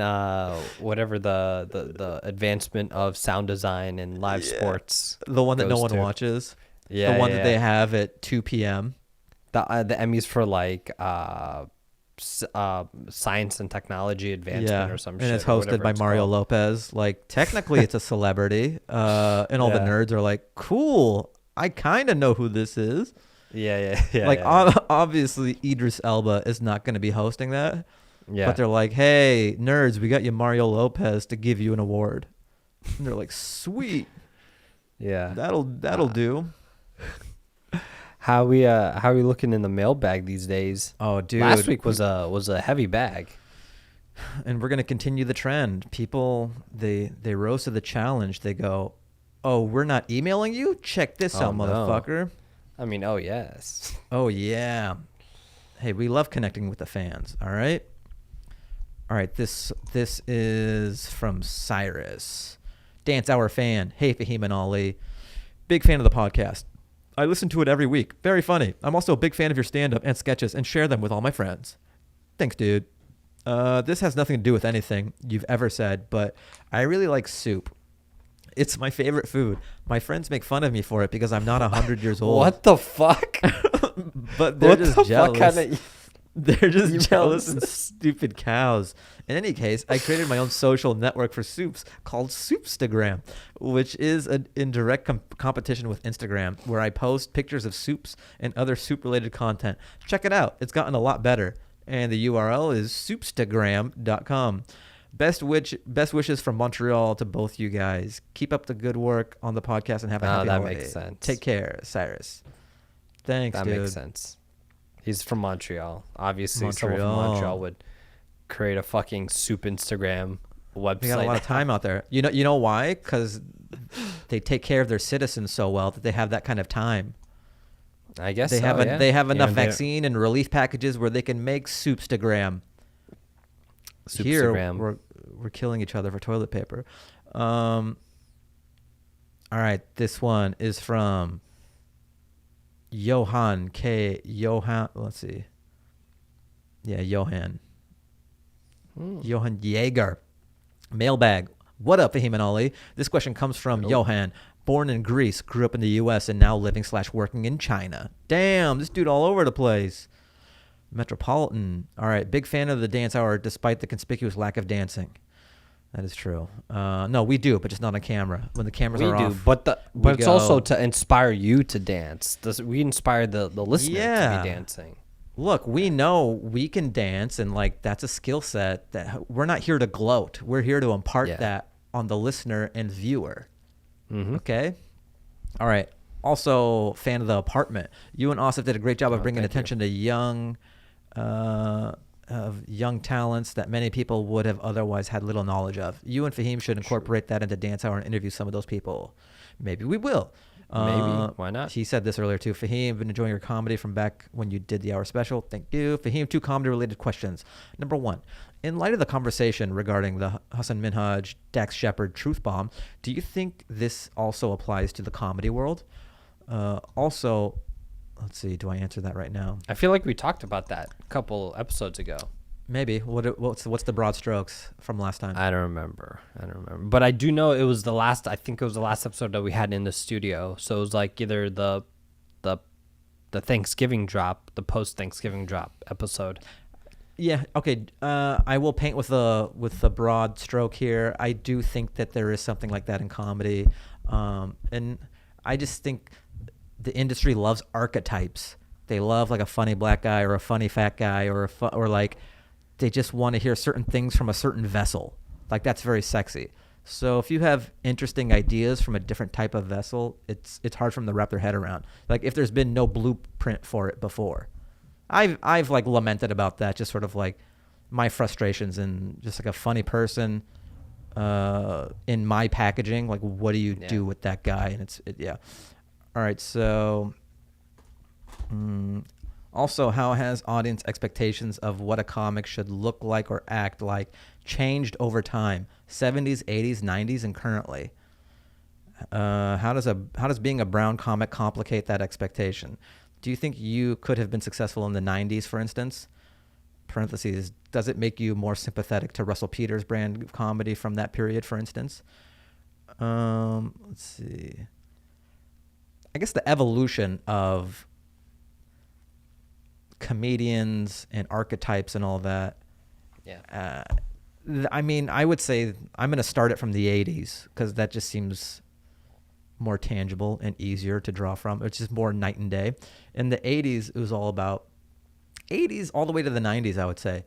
whatever the advancement of sound design and live sports. The one that no one watches. Yeah. The one that they have at 2 p.m. The Emmys for like... science and technology advancement or some shit. And it's hosted by Mario Lopez. Like technically it's a celebrity, and all the nerds are like, cool, I kind of know who this is. Obviously Idris Elba is not going to be hosting that, but they're like, hey nerds, we got you Mario Lopez to give you an award. And they're like, sweet, that'll do. How we looking in the mailbag these days? Oh, dude! Last week was a heavy bag, and we're gonna continue the trend. People they rose to the challenge. They go, "Oh, we're not emailing you? Check this out, motherfucker!" I mean, oh yes, oh yeah. Hey, we love connecting with the fans. All right. This is from Cyrus, Dance Hour fan. Hey, Fahim and Ali, big fan of the podcast. I listen to it every week. Very funny. I'm also a big fan of your stand-up and sketches and share them with all my friends. Thanks, dude. This has nothing to do with anything you've ever said, but I really like soup. It's my favorite food. My friends make fun of me for it because I'm not 100 years old. What the fuck? But they're just jealous. They're just jealous and stupid cows. In any case, I created my own social network for soups called Soupstagram, which is in direct competition with Instagram, where I post pictures of soups and other soup-related content. Check it out. It's gotten a lot better. And the URL is soupstagram.com. Best wishes from Montreal to both you guys. Keep up the good work on the podcast and have a happy holiday. That makes sense. Take care, Cyrus. Thanks, dude. That makes sense. He's from Montreal. Obviously, someone from Montreal would create a fucking soup Instagram website. They got a lot of time out there. You know why? Because they take care of their citizens so well that they have that kind of time. I guess they have enough vaccine and relief packages where they can make Soupstagram. Here we're killing each other for toilet paper. All right, this one is from Johan. Let's see. Yeah, Johan. Johan Jaeger. Mailbag. What up, Fahim and Ali? This question comes from Johan. Born in Greece, grew up in the U.S., and now living/working in China. Damn, this dude all over the place. Metropolitan. All right, big fan of the dance hour despite the conspicuous lack of dancing. That is true. No, we do, but just not on camera. When the cameras are off, but it's also to inspire you to dance. We inspire the listener to be dancing. Look, we know we can dance, and like that's a skill set that we're not here to gloat. We're here to impart that on the listener and viewer. Mm-hmm. Okay. All right. Also, fan of The Apartment. You and Asif did a great job of bringing attention to young talents that many people would have otherwise had little knowledge of. You and Fahim should incorporate that into Dance Hour and interview some of those people. Maybe we will. Maybe. Why not? He said this earlier too. Fahim, been enjoying your comedy from back when you did the hour special. Thank you. Fahim, 2 comedy-related questions. Number 1, in light of the conversation regarding the Hasan Minhaj, Dax Shepard truth bomb, do you think this also applies to the comedy world? Also, let's see. Do I answer that right now? I feel like we talked about that a couple episodes ago. Maybe. What's the broad strokes from last time? I don't remember. But I do know it was the last. I think it was the last episode that we had in the studio. So it was like either the Thanksgiving drop, the post Thanksgiving drop episode. Yeah. Okay. I will paint with the broad stroke here. I do think that there is something like that in comedy, and I just think the industry loves archetypes. They love like a funny black guy or a funny fat guy or like. They just want to hear certain things from a certain vessel. Like that's very sexy. So if you have interesting ideas from a different type of vessel, it's hard for them to wrap their head around. Like if there's been no blueprint for it before. I've like lamented about that, just sort of like my frustrations and just like a funny person in my packaging. Like what do you do with that guy? And All right, so also, how has audience expectations of what a comic should look like or act like changed over time? 70s, 80s, 90s, and currently. How does being a brown comic complicate that expectation? Do you think you could have been successful in the 90s, for instance? Parentheses, does it make you more sympathetic to Russell Peters' brand of comedy from that period, for instance? Let's see. I guess the evolution of comedians and archetypes and all that. Yeah. I mean, I would say I'm going to start it from the 80s because that just seems more tangible and easier to draw from. It's just more night and day. In the 80s, it was all about 80s all the way to the 90s, I would say.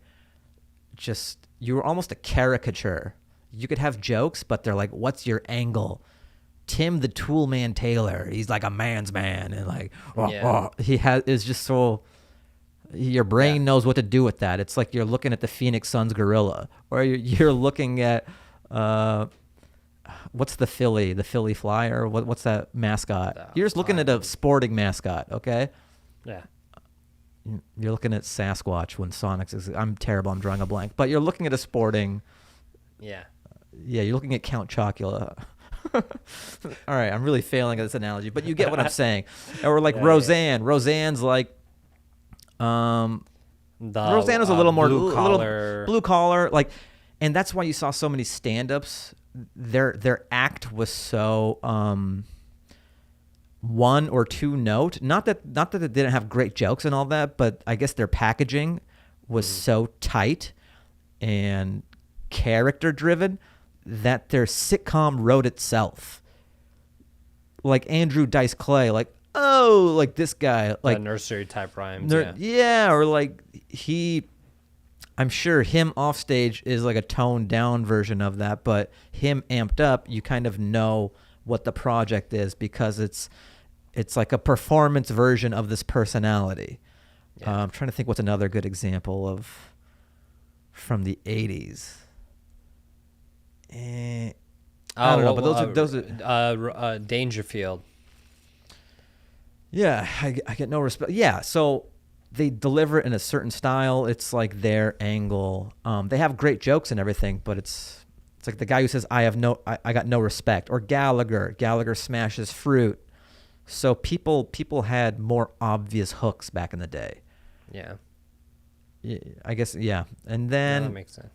Just, you were almost a caricature. You could have jokes, but they're like, what's your angle? Tim the Toolman Taylor, he's like a man's man. And like, is just so... Your brain knows what to do with that. It's like you're looking at the Phoenix Suns gorilla, or you're looking at what's the Philly Flyer? What's that mascot? You're just looking at a sporting mascot, okay? Yeah. You're looking at Sasquatch when Sonic's. I'm terrible. I'm drawing a blank. But you're looking at a sporting. Yeah. Yeah, you're looking at Count Chocula. All right, I'm really failing at this analogy, but you get what I'm saying. Or like Roseanne. Yeah. Roseanne's like. Roseanne was a little more blue collar, like, and that's why you saw so many stand-ups. Their act was so 1 or 2 note. Not that they didn't have great jokes and all that, but I guess their packaging was so tight and character driven that their sitcom wrote itself. Like Andrew Dice Clay, like, oh, like this guy, like nursery type rhymes. Yeah, or like I'm sure him off stage is like a toned down version of that, but him amped up, you kind of know what the project is because it's like a performance version of this personality. Yeah. I'm trying to think what's another good example of from the 80s. I don't know, but those are Dangerfield. Yeah, I get no respect. Yeah, so they deliver it in a certain style. It's like their angle. They have great jokes and everything, but it's like the guy who says, I got no respect. Or Gallagher smashes fruit. So people had more obvious hooks back in the day. Yeah. I guess, yeah. And then that makes sense.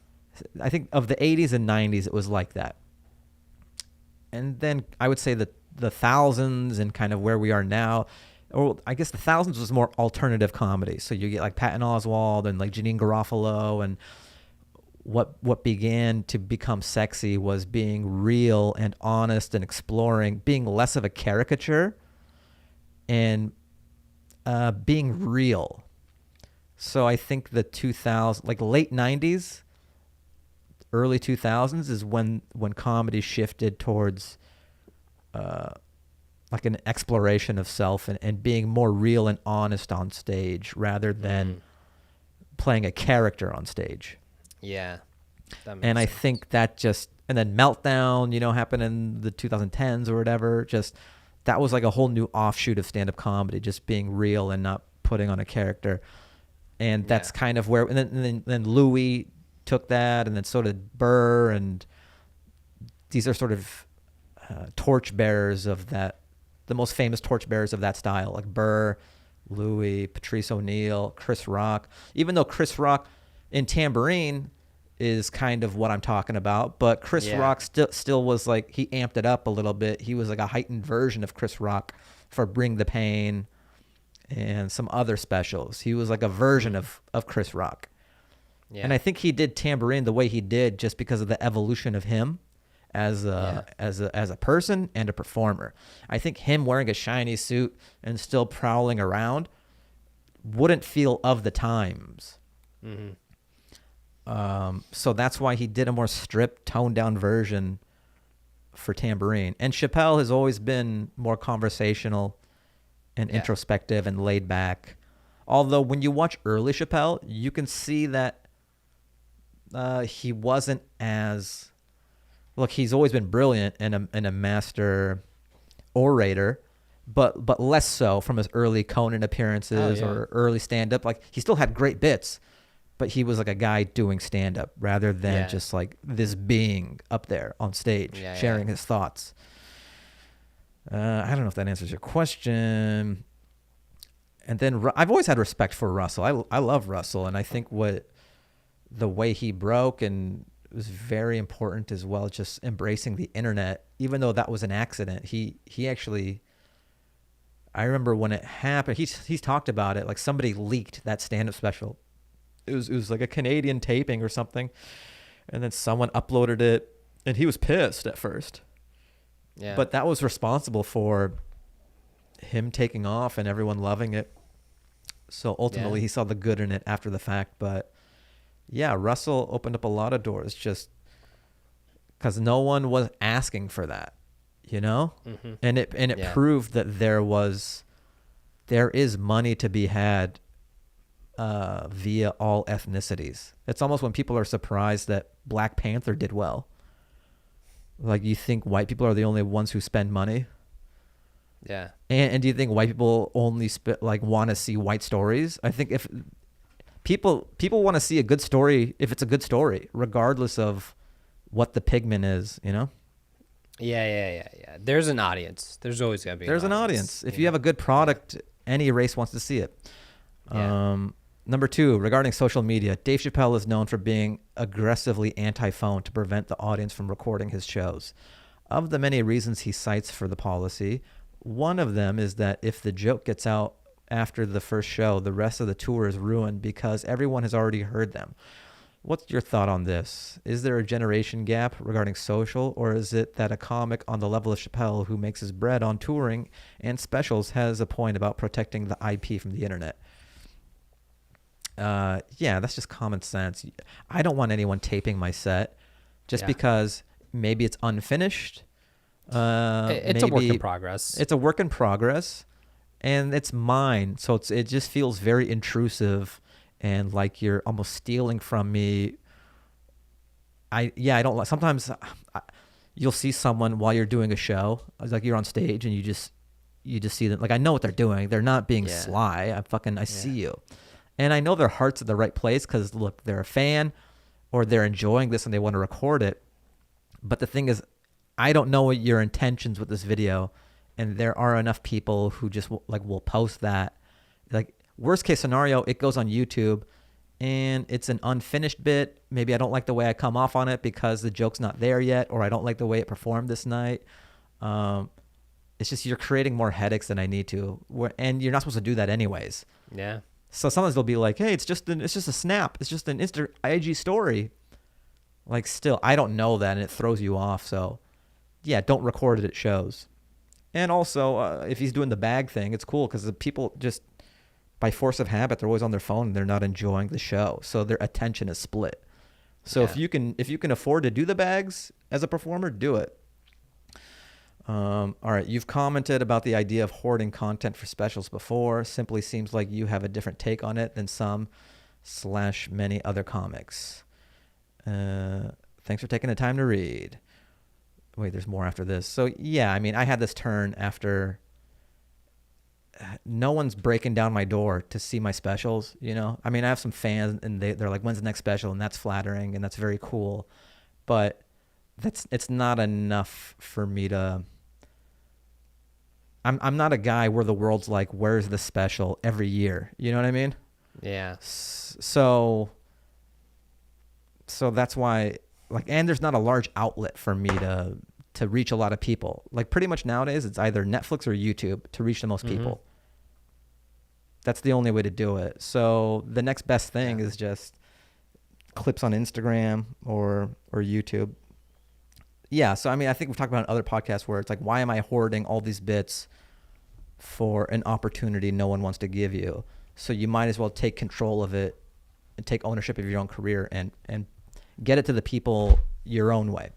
I think of the 80s and 90s, it was like that. And then I would say that the thousands and kind of where we are now, or I guess the thousands was more alternative comedy. So you get like Patton Oswalt and like Janine Garofalo, and what began to become sexy was being real and honest and exploring, being less of a caricature and being real. So I think the 2000, like late 90s, early 2000s is when comedy shifted towards like an exploration of self and being more real and honest on stage rather than playing a character on stage. Yeah. And sense. I think that and then Meltdown, happened in the 2010s or whatever. Just that was like a whole new offshoot of stand-up comedy, just being real and not putting on a character. And that's kind of where, and then Louis took that, and then so did Burr, and these are sort of torchbearers of that, the most famous torchbearers of that style, like Burr, Louis, Patrice O'Neill, Chris Rock. Even though Chris Rock in Tambourine is kind of what I'm talking about, but Chris Rock still was like, he amped it up a little bit. He was like a heightened version of Chris Rock for Bring the Pain and some other specials. He was like a version of Chris Rock. Yeah. And I think he did Tambourine the way he did just because of the evolution of him as a person and a performer. I think him wearing a shiny suit and still prowling around wouldn't feel of the times. Mm-hmm. So that's why he did a more stripped, toned down version for Tambourine. And Chappelle has always been more conversational and introspective and laid back. Although when you watch early Chappelle, you can see that he wasn't as... Look, he's always been brilliant and a master orator, but less so from his early Conan appearances or early stand-up. Like, he still had great bits, but he was like a guy doing stand-up rather than just like this being up there on stage sharing his thoughts. I don't know if that answers your question. And then I've always had respect for Russell. I love Russell, and I think the way he broke and was very important as well, just embracing the internet, even though that was an accident. He actually, I remember when it happened, he's talked about it, like somebody leaked that stand-up special. It was like a Canadian taping or something, and then someone uploaded it, and he was pissed at first. Yeah. But that was responsible for him taking off and everyone loving it. So ultimately he saw the good in it after the fact. But yeah, Russell opened up a lot of doors just because no one was asking for that, Mm-hmm. And it proved that there is money to be had via all ethnicities. It's almost when people are surprised that Black Panther did well. Like, you think white people are the only ones who spend money? Yeah. And do you think white people only want to see white stories? I think if people want to see a good story, if it's a good story, regardless of what the pigment is, Yeah. There's an audience. There's always got to be an audience. If you have a good product, any race wants to see it. Yeah. Number 2, regarding social media, Dave Chappelle is known for being aggressively anti-phone to prevent the audience from recording his shows. Of the many reasons he cites for the policy, one of them is that if the joke gets out after the first show, the rest of the tour is ruined because everyone has already heard them. What's your thought on this? Is there a generation gap regarding social, or is it that a comic on the level of Chappelle who makes his bread on touring and specials has a point about protecting the IP from the internet? Yeah, that's just common sense. I don't want anyone taping my set just because maybe it's unfinished. It's a work in progress. It's a work in progress, and it's mine. So it just feels very intrusive and like you're almost stealing from me. I don't like, sometimes you'll see someone while you're doing a show, like you're on stage and you just see them. Like, I know what they're doing. They're not being sly. I see you. And I know their heart's at the right place because, look, they're a fan or they're enjoying this and they want to record it. But the thing is, I don't know what your intentions with this video, and there are enough people who just will post that. Like, worst case scenario, it goes on YouTube and it's an unfinished bit. Maybe I don't like the way I come off on it because the joke's not there yet, or I don't like the way it performed this night. It's just you're creating more headaches than I need to, and you're not supposed to do that anyways. Yeah. So sometimes they'll be like, "Hey, it's just a snap. It's just an IG story." Like, still, I don't know that, and it throws you off. So, yeah, don't record it at shows. And also, if he's doing the bag thing, it's cool because the people just, by force of habit, they're always on their phone and they're not enjoying the show. So their attention is split. So if you can afford to do the bags as a performer, do it. All right, you've commented about the idea of hoarding content for specials before. Simply seems like you have a different take on it than some/many other comics. Thanks for taking the time to read. Wait, there's more after this. So yeah, I mean, I had this turn after no one's breaking down my door to see my specials, you know? I mean, I have some fans and they're like, when's the next special? And that's flattering and that's very cool. But it's not enough for me to... I'm not a guy where the world's like, where's the special every year? You know what I mean? Yeah. So that's why, like, and there's not a large outlet for me to reach a lot of people. Like, pretty much nowadays, it's either Netflix or YouTube to reach the most people. That's the only way to do it. So the next best thing is just clips on Instagram or YouTube. Yeah, so I mean, I think we've talked about in other podcasts where it's like, why am I hoarding all these bits for an opportunity no one wants to give you? So you might as well take control of it and take ownership of your own career and get it to the people your own way.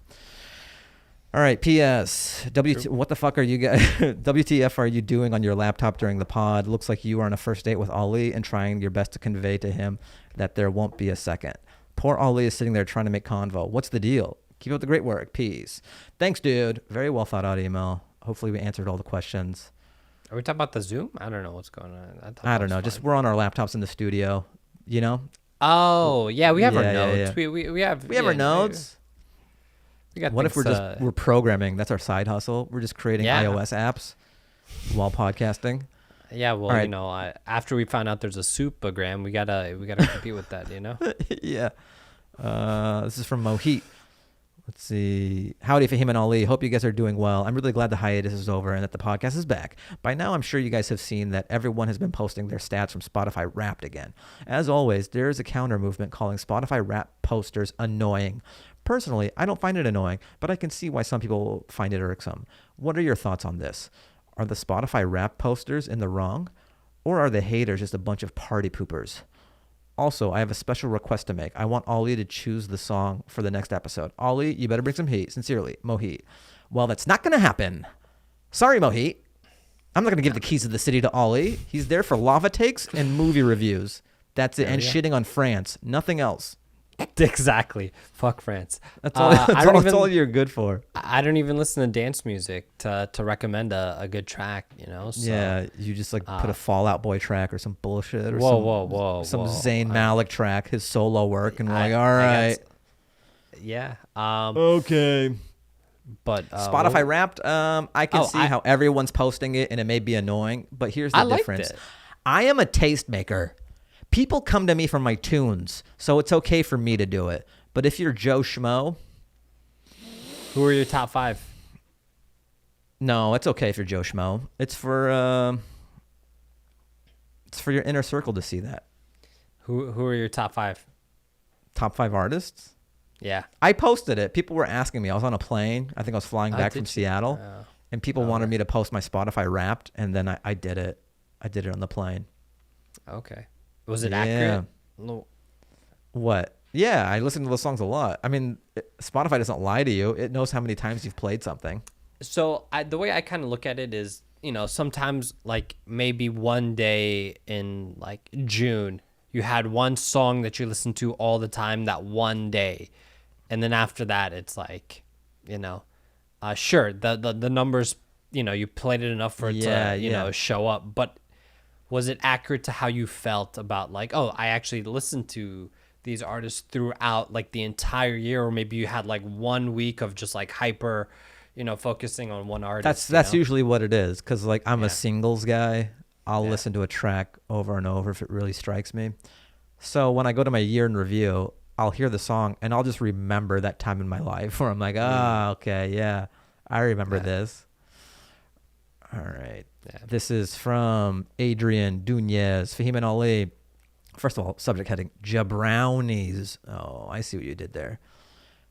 All right, P.S. What the fuck are you guys? WTF are you doing on your laptop during the pod? Looks like you are on a first date with Ali and trying your best to convey to him that there won't be a second. Poor Ali is sitting there trying to make convo. What's the deal? Keep up the great work. Peace. Thanks, dude. Very well thought out email. Hopefully we answered all the questions. Are we talking about the Zoom? I don't know what's going on. I don't know. Just we're on our laptops in the studio, you know? Oh, yeah. We have our notes. Yeah. We have our notes. We got what if we're programming? That's our side hustle. We're just creating iOS apps while podcasting. Yeah, well, right. You know, after we find out there's a soupagram, we gotta compete with that, you know? Yeah. This is from Mohit. Let's see. Howdy, Fahim and Ali. Hope you guys are doing well. I'm really glad the hiatus is over and that the podcast is back. By now, I'm sure you guys have seen that everyone has been posting their stats from Spotify Wrapped again. As always, there is a counter movement calling Spotify Wrapped posters annoying. Personally, I don't find it annoying, but I can see why some people find it irksome. What are your thoughts on this? Are the Spotify Wrapped posters in the wrong? Or are the haters just a bunch of party poopers? Also, I have a special request to make. I want Ali to choose the song for the next episode. Ali, you better bring some heat. Sincerely, Mohit. Well, that's not going to happen. Sorry, Mohit. I'm not going to give the keys of the city to Ali. He's there for lava takes and movie reviews. That's it. And shitting on France. Nothing else. Exactly. Fuck France. That's all. That's all you're good for. I don't even listen to dance music to recommend a good track. You know. So, yeah, you just like put a Fall Out Boy track or some bullshit or some Zayn Malik track, his solo work, and we're like, all right. Yeah. Okay. But Spotify Wrapped. I can see how everyone's posting it, and it may be annoying. But here's the difference. I am a tastemaker. People come to me for my tunes, so it's okay for me to do it. But if you're Joe Schmo... Who are your top 5? No, it's okay if you're Joe Schmo. It's for... It's for your inner circle to see that. Who are your top 5? Top 5 artists? Yeah. I posted it. People were asking me. I was on a plane. I think I was flying back from Seattle. And people wanted me to post my Spotify Wrapped, and then I did it. I did it on the plane. Okay. Was it accurate? No. What? Yeah, I listen to those songs a lot. I mean, Spotify doesn't lie to you. It knows how many times you've played something. So the way I kind of look at it is, you know, sometimes like maybe one day in like June, you had one song that you listened to all the time that one day. And then after that, it's like, you know, sure, the numbers, you know, you played it enough for it to, you know, show up. But was it accurate to how you felt about like, oh, I actually listened to these artists throughout like the entire year? Or maybe you had like 1 week of just like hyper, you know, focusing on one artist. That's usually what it is. Cause like I'm a singles guy. I'll listen to a track over and over if it really strikes me. So when I go to my year in review, I'll hear the song and I'll just remember that time in my life where I'm like, okay, yeah, I remember this. All right. Yeah. This is from Adrian Dunez, Fahim and Ali. First of all, subject heading, Jabrownies. Oh, I see what you did there.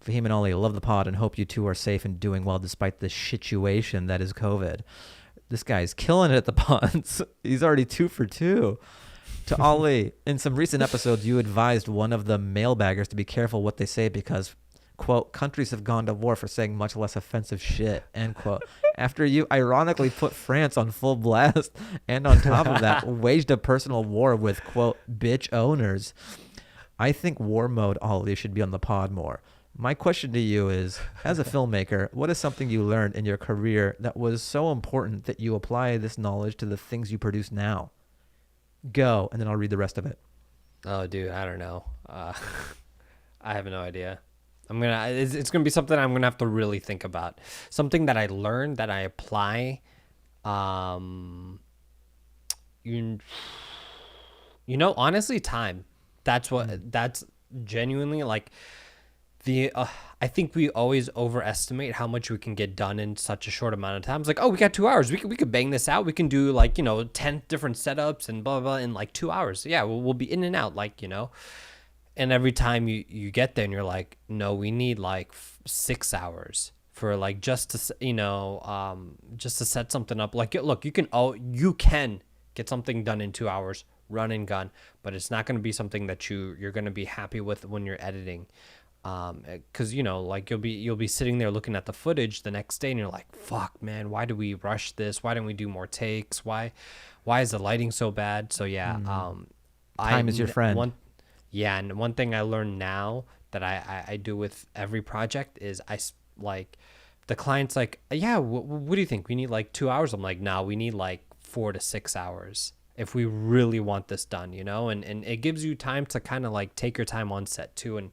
Fahim and Ali, love the pod and hope you two are safe and doing well despite the situation that is COVID. This guy's killing it at the puns. He's already 2 for 2. To Ali, in some recent episodes, you advised one of the mailbaggers to be careful what they say because, quote, countries have gone to war for saying much less offensive shit, end quote. After you ironically put France on full blast and on top of that, waged a personal war with, quote, bitch owners. I think war mode Ali should be on the pod more. My question to you is, as a filmmaker, what is something you learned in your career that was so important that you apply this knowledge to the things you produce now? Go, and then I'll read the rest of it. Oh, dude, I don't know. I have no idea. It's gonna be something I'm gonna have to really think about. Something that I learned that I apply. You know, honestly, time. That's genuinely like I think we always overestimate how much we can get done in such a short amount of time. It's like, oh, we got 2 hours. We could bang this out. We can do like, you know, 10 different setups and blah, blah, blah in like 2 hours. Yeah, we'll be in and out, like, you know. And every time you get there and you're like, no, we need like 6 hours for like just to, you know, just to set something up. Like, look, you can get something done in 2 hours, run and gun, but it's not going to be something that you're going to be happy with when you're editing. Cause you know, like you'll be sitting there looking at the footage the next day and you're like, fuck man, why do we rush this? Why didn't we do more takes? Why is the lighting so bad? So yeah, time is your friend. And one thing I learned now that I do with every project is like the client's like, yeah, what do you think? We need like 2 hours. I'm like, no, we need like 4 to 6 hours if we really want this done, you know, and it gives you time to kind of like take your time on set too and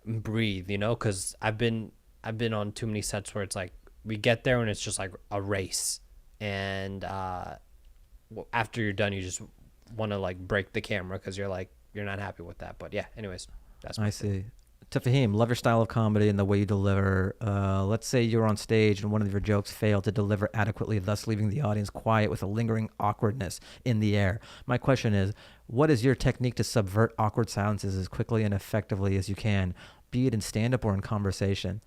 breathe, you know, because I've been on too many sets where it's like we get there and it's just like a race, and after you're done you just want to like break the camera because you're not happy with that. But yeah, anyways, that's I see. To Fahim, love your style of comedy and the way you deliver. Let's say you're on stage and one of your jokes failed to deliver adequately, thus leaving the audience quiet with a lingering awkwardness in the air. My question is, what is your technique to subvert awkward silences as quickly and effectively as you can, be it in stand-up or in conversation?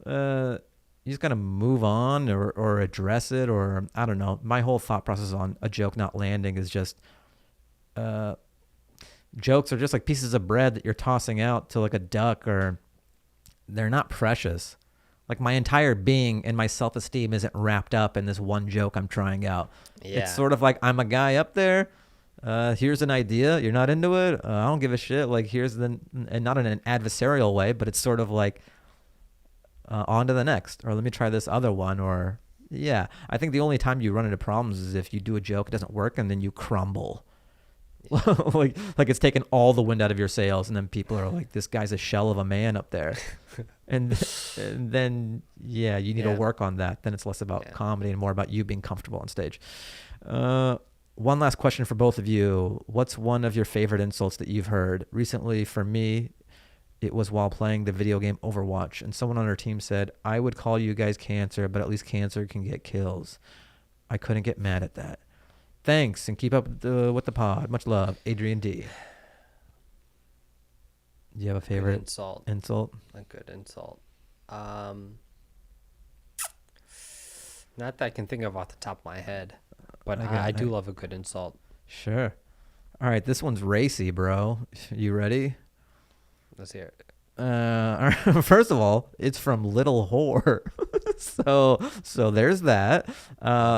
You just got to move on or address it, or I don't know. My whole thought process on a joke not landing is just jokes are just like pieces of bread that you're tossing out to like a duck, or they're not precious. Like my entire being and my self-esteem isn't wrapped up in this one joke I'm trying out. Yeah. It's sort of like I'm a guy up there. Here's an idea. You're not into it. I don't give a shit. Like and not in an adversarial way, but it's sort of like on to the next, or let me try this other one. Or yeah, I think the only time you run into problems is if you do a joke, it doesn't work, and then you crumble. like it's taken all the wind out of your sails, and then people are like, this guy's a shell of a man up there. and then yeah, you need to work on that. Then it's less about comedy and more about you being comfortable on stage. One last question for both of you. What's one of your favorite insults that you've heard? Recently for me, it was while playing the video game Overwatch, and someone on our team said, I would call you guys cancer, but at least cancer can get kills. I couldn't get mad at that. Thanks, and keep up with the pod. Much love, Adrian D. Do you have a favorite insult? A good insult. Not that I can think of off the top of my head, but I do love a good insult. Sure. All right, this one's racy, bro. You ready? Let's hear it. First of all, it's from Little Whore. so there's that.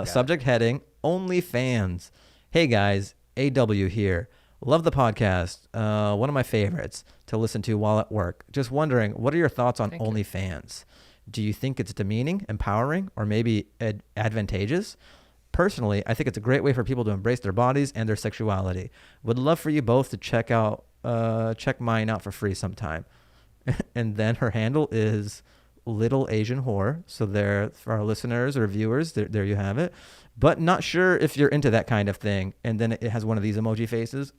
Subject heading, OnlyFans. Hey guys, AW here. Love the podcast. One of my favorites to listen to while at work. Just wondering, what are your thoughts on OnlyFans? Do you think it's demeaning, empowering, or maybe advantageous? Personally, I think it's a great way for people to embrace their bodies and their sexuality. Would love for you both to check mine out for free sometime. And then her handle is Little Asian Whore. So there, for our listeners or viewers, there you have it. But not sure if you're into that kind of thing. And then it has one of these emoji faces.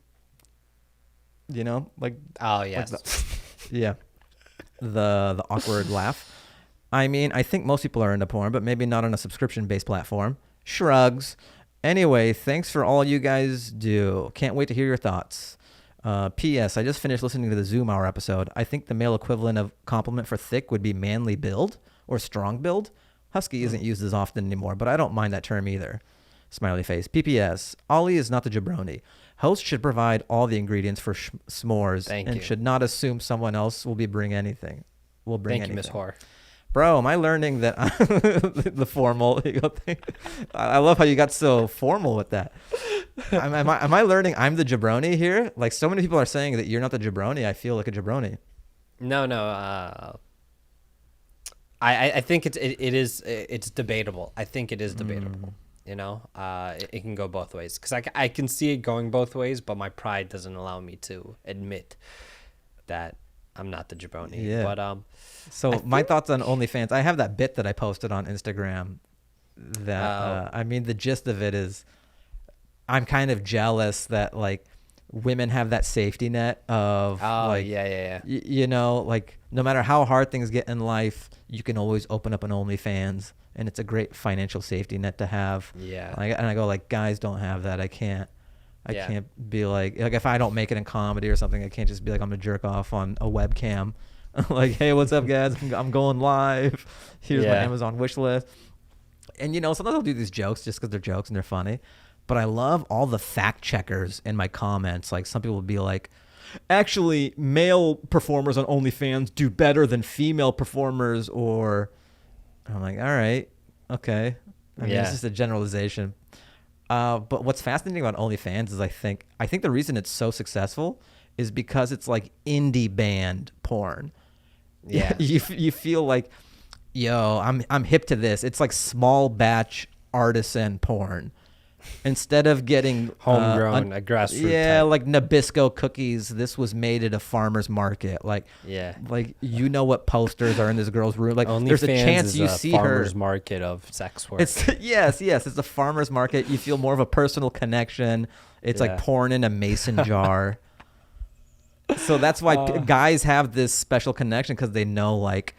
You know, like, oh yes, like the awkward laugh. I mean, I think most people are into porn, but maybe not on a subscription-based platform. Shrugs. Anyway, thanks for all you guys do. Can't wait to hear your thoughts. P.S. I just finished listening to the Zoom Hour episode. I think the male equivalent of compliment for thick would be manly build or strong build. Husky isn't used as often anymore, but I don't mind that term either. Smiley face. PPS. Ali is not the jabroni. Host should provide all the ingredients for s'mores should not assume someone else will bring anything. Thank you, Miss Whore. Bro, am I learning that the formal thing? I love how you got so formal with that. Am I learning I'm the jabroni here? Like, so many people are saying that you're not the jabroni. I feel like a jabroni. No. I think it's debatable. I think it is debatable. You know, it can go both ways because I can see it going both ways, but my pride doesn't allow me to admit that I'm not the jabroni. Yeah. But so my thoughts on OnlyFans. I have that bit that I posted on Instagram. That I mean, the gist of it is, I'm kind of jealous that like women have that safety net of you know, like no matter how hard things get in life, you can always open up an OnlyFans, and it's a great financial safety net to have. Yeah. And I go like, guys don't have that. I can't be like if I don't make it in comedy or something, I can't just be like I'm gonna jerk off on a webcam. Like, hey, what's up, guys? I'm going live. Here's my Amazon wish list. And, you know, sometimes I'll do these jokes just because they're jokes and they're funny. But I love all the fact checkers in my comments. Like, some people will be like, actually, male performers on OnlyFans do better than female performers. Or I'm like, all right, okay. I mean, it's just a generalization. But what's fascinating about OnlyFans is I think the reason it's so successful is because it's like indie band porn. Yeah. You feel like, yo, I'm hip to this. It's like small batch artisan porn. Instead of getting homegrown, a grassroots. Yeah, type. like Nabisco cookies. This was made at a farmer's market. Like, like you know what posters are in this girl's room. Like, there's a chance you see her. Farmer's market of sex work. It's yes. It's a farmer's market. You feel more of a personal connection. It's like porn in a mason jar. So that's why guys have this special connection because they know, like,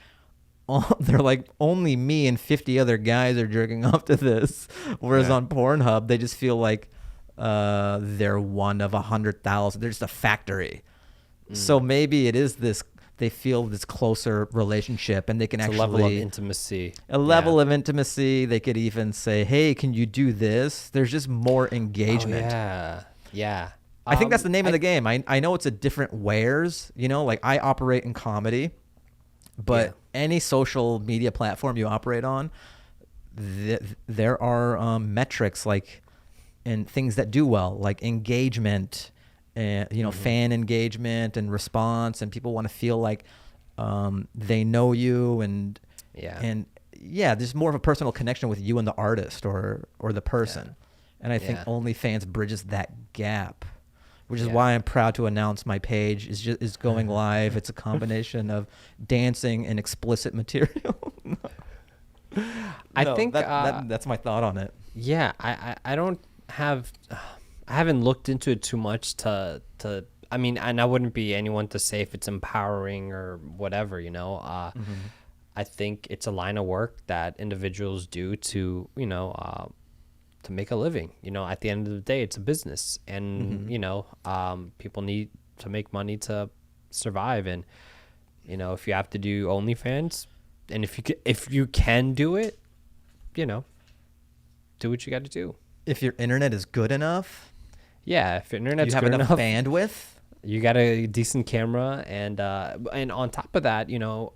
they're like, only me and 50 other guys are jerking off to this. Whereas on Pornhub, they just feel like they're one of 100,000. They're just a factory. So maybe it is this. They feel this closer relationship, and they can actually a level of intimacy. A level of intimacy. They could even say, "Hey, can you do this?" There's just more engagement. Yeah. I think that's the name of the game. I know it's a different wares, you know, like I operate in comedy, but any social media platform you operate on, there are metrics like and things that do well, like engagement and, you know, fan engagement and response, and people want to feel like they know you and there's more of a personal connection with you and the artist or the person. And I think OnlyFans bridges that gap. Which is why I'm proud to announce my page is going live. It's a combination of dancing and explicit material. I think that's my thought on it. Yeah, I haven't looked into it too much to I mean, and I wouldn't be anyone to say if it's empowering or whatever, you know. I think it's a line of work that individuals do to, you know, make a living. You know, at the end of the day, it's a business, and you know, people need to make money to survive. And you know, if you have to do OnlyFans, and if you can do it, you know, do what you got to do. If your internet is good enough, yeah, if your internet's you have good enough bandwidth, you got a decent camera, and on top of that, you know,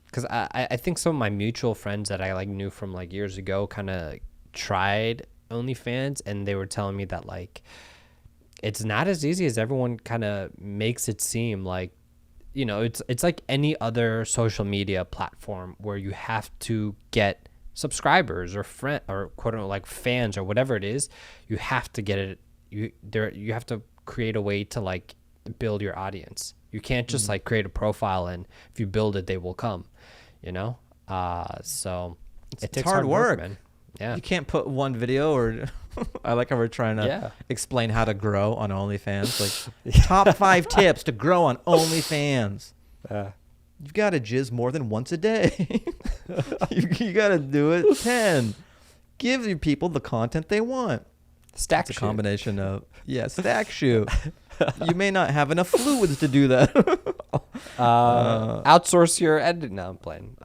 because I think some of my mutual friends that I like knew from like years ago kind of tried OnlyFans, and they were telling me that like it's not as easy as everyone kind of makes it seem. Like, you know, it's like any other social media platform where you have to get subscribers or friend or quote unquote like fans or whatever it is. You have to get it. You have to create a way to like build your audience. You can't just like create a profile and if you build it, they will come, you know? So it takes hard work, man. Yeah. You can't put one video or I like how we're trying to explain how to grow on OnlyFans. Like top 5 tips to grow on OnlyFans. You've got to jizz more than once a day. you got to do it 10. Give your people the content they want. Stack it's a combination of stack shoot. You may not have enough fluids to do that. Outsource your editing. No, I'm playing.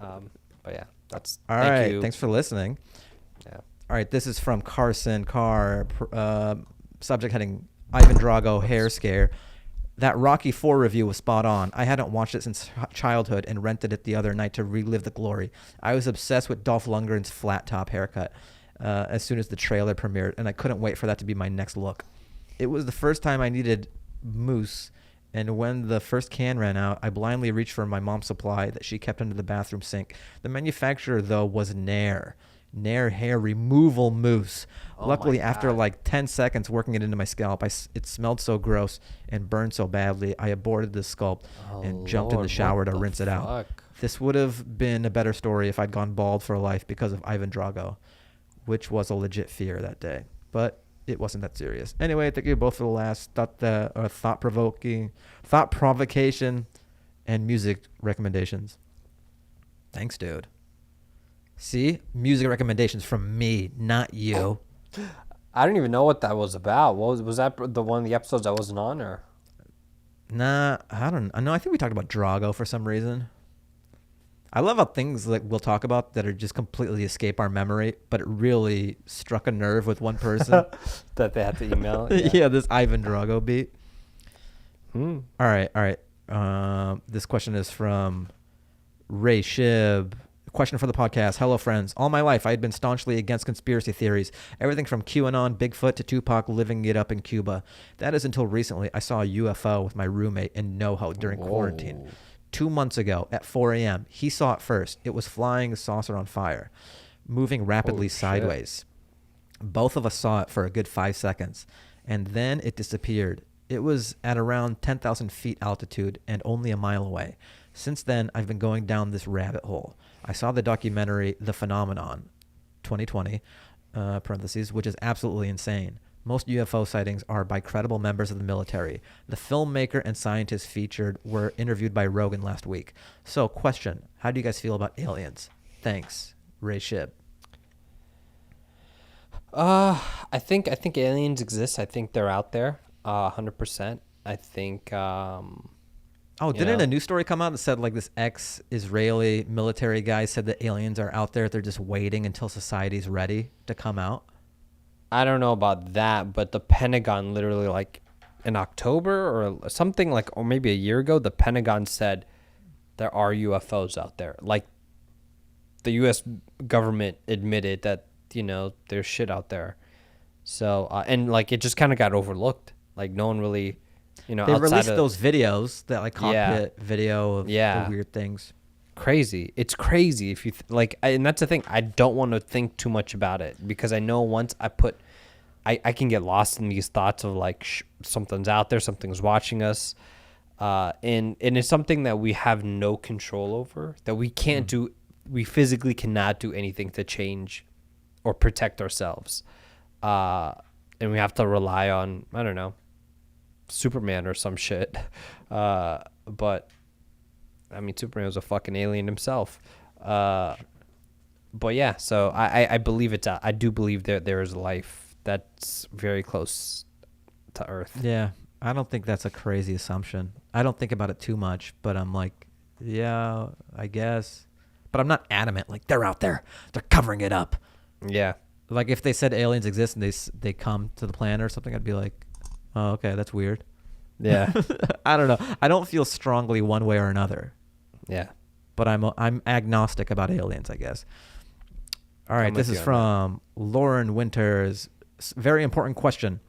But yeah, that's all thank right. you. Thanks for listening. Yeah. All right. This is from Carson Carr. Subject heading: Ivan Drago hair scare. That Rocky IV review was spot on. I hadn't watched it since childhood and rented it the other night to relive the glory. I was obsessed with Dolph Lundgren's flat top haircut as soon as the trailer premiered, and I couldn't wait for that to be my next look. It was the first time I needed mousse, and when the first can ran out, I blindly reached for my mom's supply that she kept under the bathroom sink. The manufacturer, though, was Nair hair removal mousse. Luckily, after like 10 seconds working it into my scalp, it smelled so gross and burned so badly, I aborted the sculpt and jumped in the shower to rinse it out. This would have been a better story if I'd gone bald for life because of Ivan Drago, which was a legit fear that day. But it wasn't that serious. Anyway, thank you both for the last thought provocation, and music recommendations. Thanks, dude. See? Music recommendations from me, not you. I don't even know what that was about. Was that the one of the episodes I wasn't on, or? Nah, I don't know. I think we talked about Drago for some reason. I love how things like we'll talk about that are just completely escape our memory, but it really struck a nerve with one person. That they had to email. Yeah, this Ivan Drago beat. All right. This question is from Ray Shib. Question for the podcast. Hello, friends. All my life, I had been staunchly against conspiracy theories. Everything from QAnon, Bigfoot, to Tupac living it up in Cuba. That is until recently I saw a UFO with my roommate in NoHo during quarantine. 2 months ago at 4 a.m., he saw it first. It was flying a saucer on fire, moving rapidly sideways. Both of us saw it for a good 5 seconds, and then it disappeared. It was at around 10,000 feet altitude and only a mile away. Since then, I've been going down this rabbit hole. I saw the documentary The Phenomenon, 2020, parentheses, which is absolutely insane. Most UFO sightings are by credible members of the military. The filmmaker and scientists featured were interviewed by Rogan last week. So, question, how do you guys feel about aliens? Thanks, Ray Shib. I think aliens exist. I think they're out there, 100%. I think. Didn't a news story come out that said like this ex-Israeli military guy said that aliens are out there? They're just waiting until society's ready to come out. I don't know about that, but the Pentagon literally like in October or something like, or maybe a year ago, the Pentagon said there are UFOs out there. Like the U.S. government admitted that, you know, there's shit out there. So, and like it just kind of got overlooked. Like no one really, you know, they released those videos, that like cockpit video of weird things. Crazy. It's crazy if you and that's the thing. I don't want to think too much about it because I know once I can get lost in these thoughts of like something's out there, something's watching us, and it's something that we have no control over, that we can't do. We physically cannot do anything to change or protect ourselves, and we have to rely on, I don't know, Superman or some shit, but. I mean, Superman was a fucking alien himself. But But yeah, so I believe it's I do believe there is life that's very close to Earth. Yeah, I don't think that's a crazy assumption. I don't think about it too much, but I'm like, yeah, I guess. But I'm not adamant. Like, they're out there. They're covering it up. Yeah. Like, if they said aliens exist and they come to the planet or something, I'd be like, oh, okay, that's weird. Yeah. I don't know. I don't feel strongly one way or another. Yeah. But I'm agnostic about aliens, I guess. All right, this is from Lauren Winters. Very important question.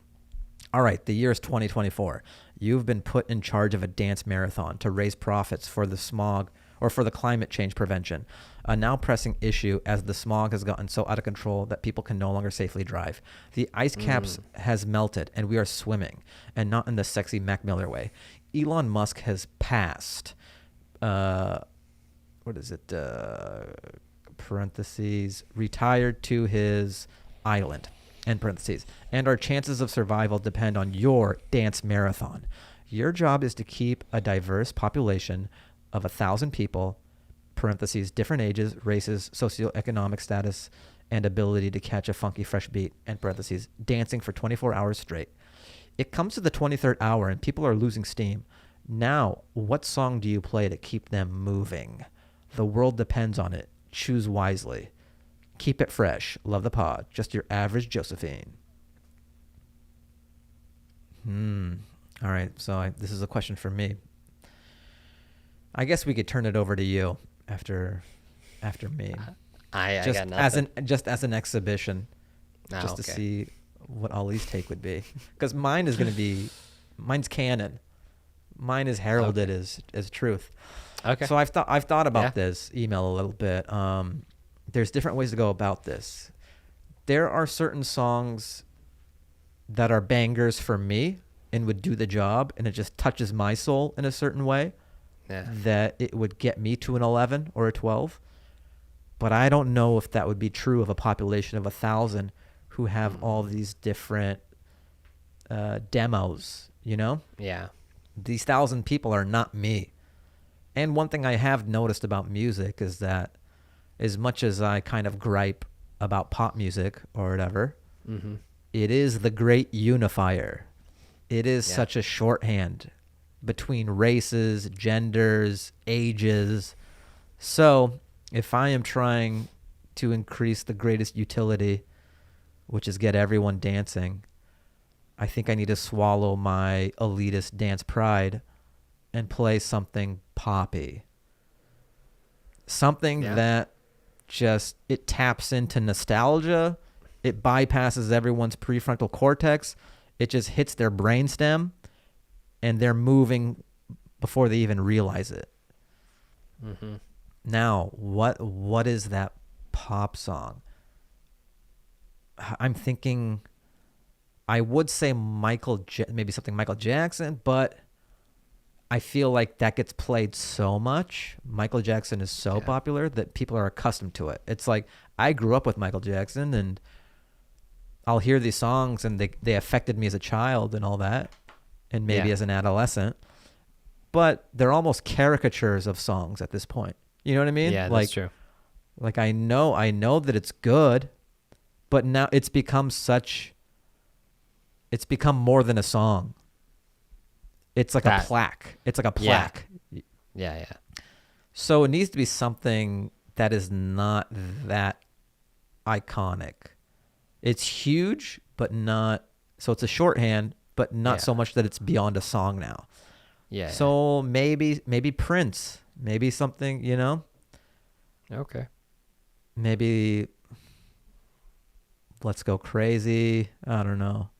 All right, the year is 2024. You've been put in charge of a dance marathon to raise profits for the smog or for the climate change prevention, a now pressing issue as the smog has gotten so out of control that people can no longer safely drive. The ice caps has melted and we are swimming, and not in the sexy Mac Miller way. Elon Musk has passed. What is it? Parentheses, retired to his island, end parentheses, and our chances of survival depend on your dance marathon. Your job is to keep a diverse population of 1,000 people, parentheses, different ages, races, socioeconomic status, and ability to catch a funky fresh beat, end parentheses, dancing for 24 hours straight. It comes to the 23rd hour and people are losing steam. Now, what song do you play to keep them moving? The world depends on it. Choose wisely. Keep it fresh. Love the pod. Just your average Josephine. All right. So this is a question for me. I guess we could turn it over to you after me. I just got nothing. as an exhibition, to see what Ali's take would be. Because mine's canon. Mine is heralded as truth. Okay. So I've thought about this email a little bit. There's different ways to go about this. There are certain songs that are bangers for me and would do the job, and it just touches my soul in a certain way that it would get me to an 11 or a 12. But I don't know if that would be true of a population of 1,000 who have all these different demos, you know? Yeah. These 1,000 people are not me. And one thing I have noticed about music is that as much as I kind of gripe about pop music or whatever, it is the great unifier. It is such a shorthand between races, genders, ages. So if I am trying to increase the greatest utility, which is get everyone dancing, I think I need to swallow my elitist dance pride and play something poppy. Something that just, it taps into nostalgia. It bypasses everyone's prefrontal cortex. It just hits their brainstem and they're moving before they even realize it. Now, what is that pop song? I'm thinking, I would say maybe something Michael Jackson, but I feel like that gets played so much. Michael Jackson is so popular that people are accustomed to it. It's like, I grew up with Michael Jackson and I'll hear these songs and they affected me as a child and all that, and maybe as an adolescent, but they're almost caricatures of songs at this point. You know what I mean? Yeah, that's true. Like I know that it's good, but now it's become more than a song. It's like a plaque. It's like a plaque. Yeah. So it needs to be something that is not that iconic. It's huge, but not, so it's a shorthand, but not so much that it's beyond a song now. Yeah. So maybe Prince, maybe something, you know? Okay. Maybe Let's Go Crazy. I don't know.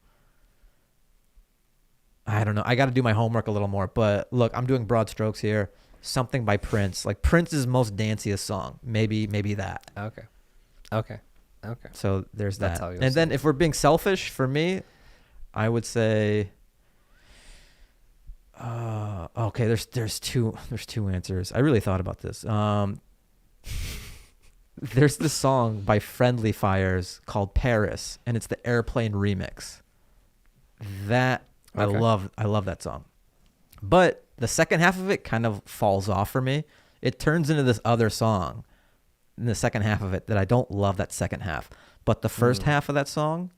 I got to do my homework a little more. But look, I'm doing broad strokes here. Something by Prince. Like Prince's most danciest song. Maybe that. Okay. So there's That's that. how you'll And say then it. if we're being selfish, for me, I would say, okay, there's two answers. I really thought about this. There's this song by Friendly Fires called Paris, and it's the Airplane remix. That I love that song. But the second half of it kind of falls off for me. It turns into this other song in the second half of it that I don't love that second half. But the first half of that song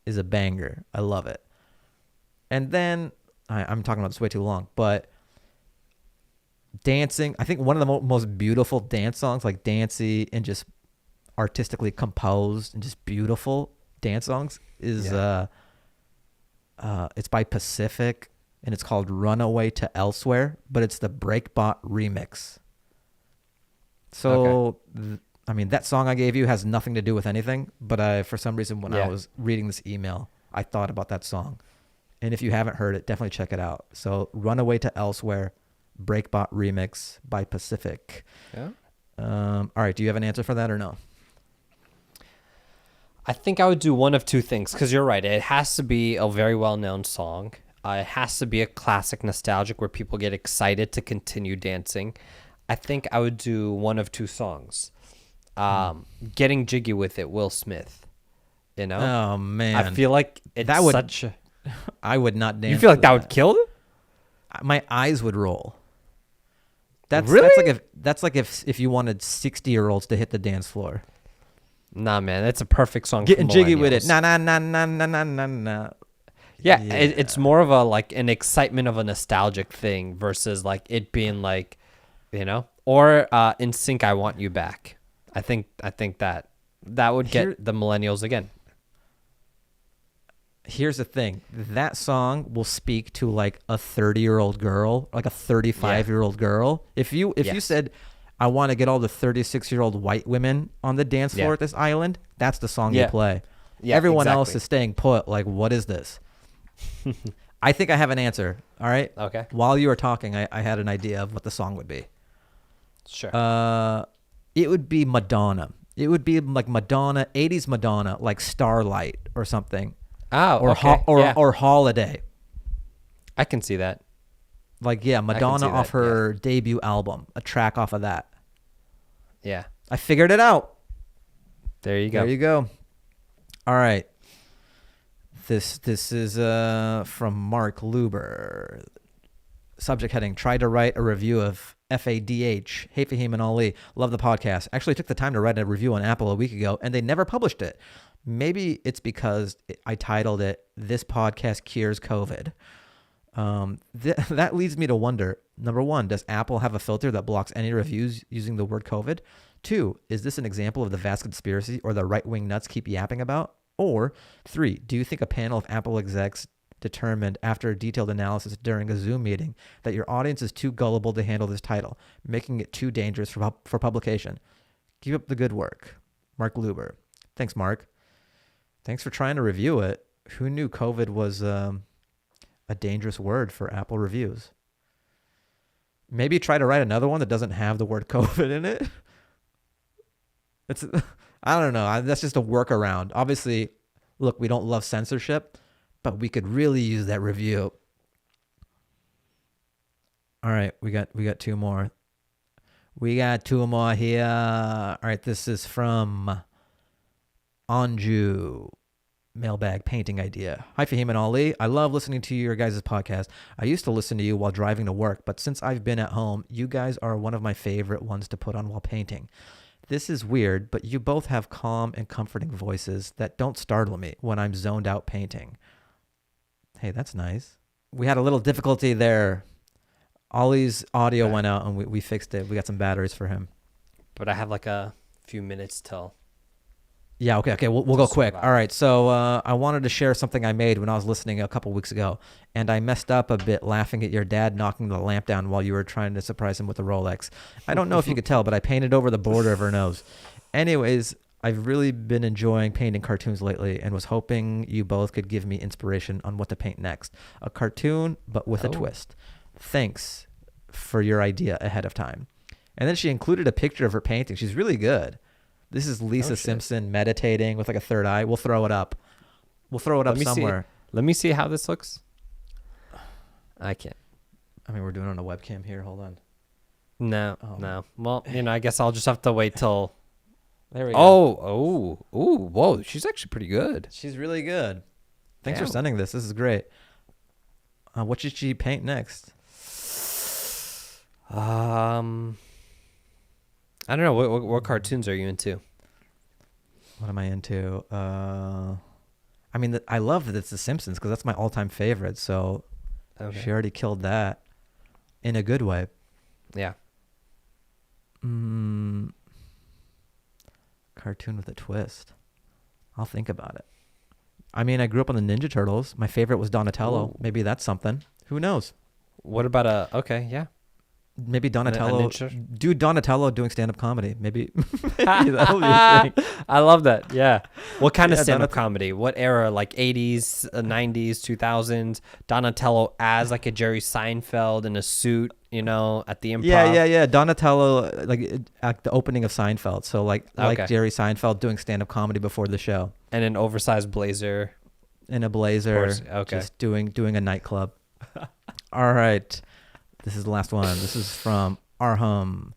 is a banger. I love it. And then, I'm talking about this way too long, but dancing, I think one of the most beautiful dance songs, like dancey and just artistically composed and just beautiful dance songs is it's by Pacific and it's called Runaway to Elsewhere, but it's the Breakbot remix. So I mean, that song I gave you has nothing to do with anything, but for some reason when I was reading this email, I thought about that song. And if you haven't heard it, definitely check it out. So Runaway to Elsewhere, Breakbot remix by Pacific. Yeah. All right. Do you have an answer for that or no? I think I would do one of two things, because you're right. It has to be a very well-known song. It has to be a classic nostalgic where people get excited to continue dancing. I think I would do one of two songs. Getting Jiggy With It, Will Smith. You know? Oh, man. I feel like it's such a... I would not dance. You feel like that would kill it? My eyes would roll. Really? That's like if you wanted 60-year-olds to hit the dance floor. Nah, man, that's a perfect song. Getting Jiggy With It. Na na na na na na na na. Yeah, it's more of a like an excitement of a nostalgic thing versus like it being like, you know, or In Sync, I Want You Back. I think that would get the millennials again. Here's the thing. That song will speak to like a 30-year-old girl, like a 35-year-old girl. If you said, I want to get all the 36-year-old white women on the dance floor at this island, that's the song you play. Yeah, everyone else is staying put. Like, what is this? I think I have an answer. All right. Okay. While you were talking, I had an idea of what the song would be. Sure. It would be Madonna. It would be like Madonna, 80s Madonna, like Starlight or something. Oh, or Holiday. I can see that. Like, Madonna off her debut album, a track off of that. Yeah. I figured it out. There you go. All right. This is from Mark Luber. Subject heading, tried to write a review of FADH. Hey, Fahim and Ali. Love the podcast. Actually took the time to write a review on Apple a week ago, and they never published it. Maybe it's because I titled it, This Podcast Cures COVID. That leads me to wonder, number one, does Apple have a filter that blocks any reviews using the word COVID? 2, is this an example of the vast conspiracy or the right-wing nuts keep yapping about? Or 3, do you think a panel of Apple execs determined after a detailed analysis during a Zoom meeting that your audience is too gullible to handle this title, making it too dangerous for publication? Keep up the good work. Mark Luber. Thanks, Mark. Thanks for trying to review it. Who knew COVID was a dangerous word for Apple reviews? Maybe try to write another one that doesn't have the word COVID in it. I don't know. That's just a workaround. Obviously, look, we don't love censorship, but we could really use that review. All right, we got 2 more. We got 2 more here. All right, this is from Anju. Mailbag painting idea. Hi, Fahim and Ali. I love listening to your guys' podcast. I used to listen to you while driving to work, but since I've been at home, you guys are one of my favorite ones to put on while painting. This is weird, but you both have calm and comforting voices that don't startle me when I'm zoned out painting. Hey, that's nice. We had a little difficulty there. Ollie's audio went out and we fixed it. We got some batteries for him. But I have like a few minutes till... Yeah, okay, we'll go quick. All right, so I wanted to share something I made when I was listening a couple weeks ago, and I messed up a bit laughing at your dad knocking the lamp down while you were trying to surprise him with a Rolex. I don't know if you could tell, but I painted over the border of her nose. Anyways, I've really been enjoying painting cartoons lately and was hoping you both could give me inspiration on what to paint next. A cartoon, but with a twist. Thanks for your idea ahead of time. And then she included a picture of her painting. She's really good. This is Lisa Simpson meditating with like a third eye. We'll throw it up. Somewhere. Let me see how this looks. I can't. I mean, we're doing it on a webcam here. Hold on. No. Well, I guess I'll just have to wait till... There we go. Whoa. She's actually pretty good. She's really good. Thanks for sending this. This is great. What should she paint next? I don't know. What cartoons are you into? What am I into? I mean, I love that it's The Simpsons because that's my all-time favorite. So she already killed that in a good way. Yeah. Cartoon with a twist. I'll think about it. I mean, I grew up on the Ninja Turtles. My favorite was Donatello. Ooh. Maybe that's something. Who knows? What about yeah. Maybe Donatello. ninja? Do Donatello doing stand-up comedy. Maybe that'll be a thing. I love that. Yeah. What kind of stand-up Donatello. comedy? What era? Like 80s, 90s, 2000s? Donatello as like a Jerry Seinfeld in a suit, at the improv. Yeah. Donatello, like at the opening of Seinfeld. So like Jerry Seinfeld doing stand-up comedy before the show. And an oversized blazer. In a blazer. Okay. Just doing a nightclub. All right. This is the last one. This is from Arham.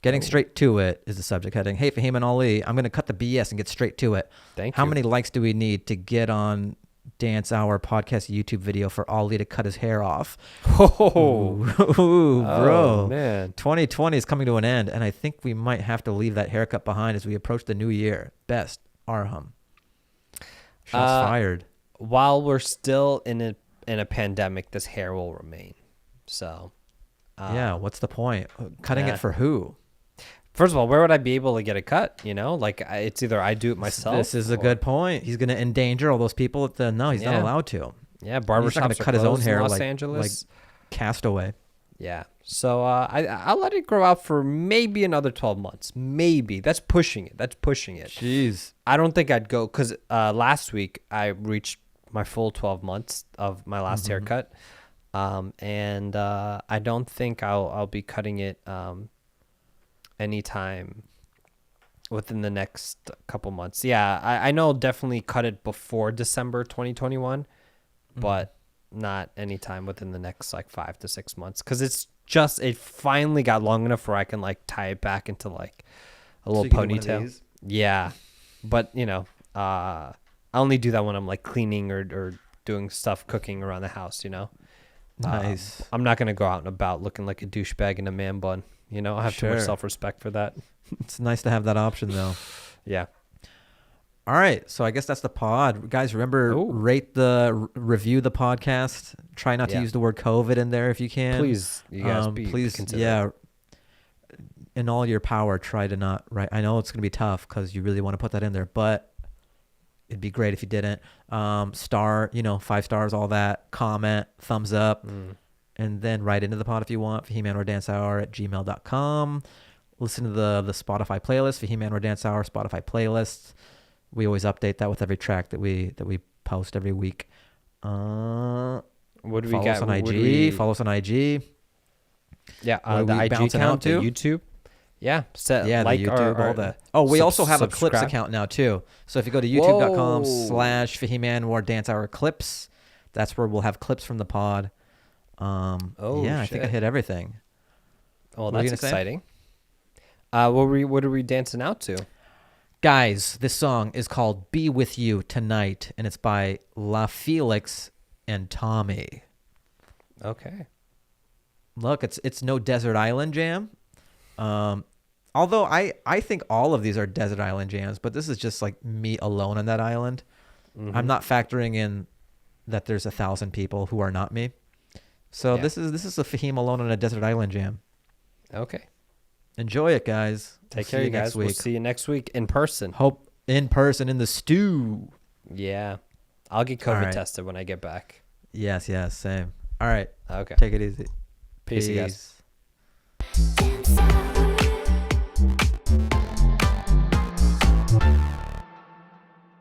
Getting straight to it is the subject heading. Hey, Fahim and Ali, I'm going to cut the BS and get straight to it. Thank you. How many likes do we need to get on Dance Hour podcast YouTube video for Ali to cut his hair off? Oh, bro. Man. 2020 is coming to an end, and I think we might have to leave that haircut behind as we approach the new year. Best, Arham. Shots fired. While we're still in a pandemic, this hair will remain. So... yeah, what's the point? Cutting it for who? First of all, where would I be able to get a cut? It's either I do it myself. This is a good point. He's going to endanger all those people at the... No, he's not allowed to. Yeah, barbershops He's not going to cut his own hair in Los like Angeles. Castaway. Yeah. So I'll let it grow out for maybe another 12 months. Maybe. That's pushing it. Jeez. I don't think I'd go because last week I reached my full 12 months of my last haircut. And I don't think I'll be cutting it anytime within the next couple months. Yeah, I know I'll definitely cut it before December 2021, but not anytime within the next like 5 to 6 months because it finally got long enough where I can like tie it back into like a little ponytail. Yeah, but I only do that when I'm like cleaning or doing stuff, cooking around the house. Nice. I'm not going to go out and about looking like a douchebag in a man bun. I have too much self-respect for that. It's nice to have that option, though. Yeah. All right. So I guess that's the pod. Guys, remember, review the podcast. Try not to use the word COVID in there if you can. Please, you guys, please, in all your power, try to not write. I know it's going to be tough because you really want to put that in there, but it'd be great if you didn't. 5 stars, all that. Comment, thumbs up, and then write into the pod if you want. fahimanwardancehour@gmail.com. Listen to the Spotify playlist, Fahim Anwar Dance Hour Spotify playlist. We always update that with every track that we post every week. What do we follow got? Us on IG. Follow us on IG. Yeah, the IG account, the YouTube. Yeah, the YouTube, all that. Oh, we also have a clips account now too. So if you go to youtube.com/Fahim Anwar Dance Hour Clips, that's where we'll have clips from the pod. I think I hit everything. Oh, that's exciting. What are we dancing out to? Guys, this song is called Be With You Tonight, and it's by La Felix and Tommy. Okay. Look, it's no desert island jam. Although I think all of these are desert island jams, but this is just like me alone on that island. I'm not factoring in that there's 1,000 people who are not me. So this is a Fahim alone on a desert island jam. Okay. Enjoy it, guys. Take care, you guys. We'll see you next week in person. Hope in person in the stew. Yeah. I'll get COVID tested when I get back. Yes, same. All right. Okay. Take it easy. Peace. You guys.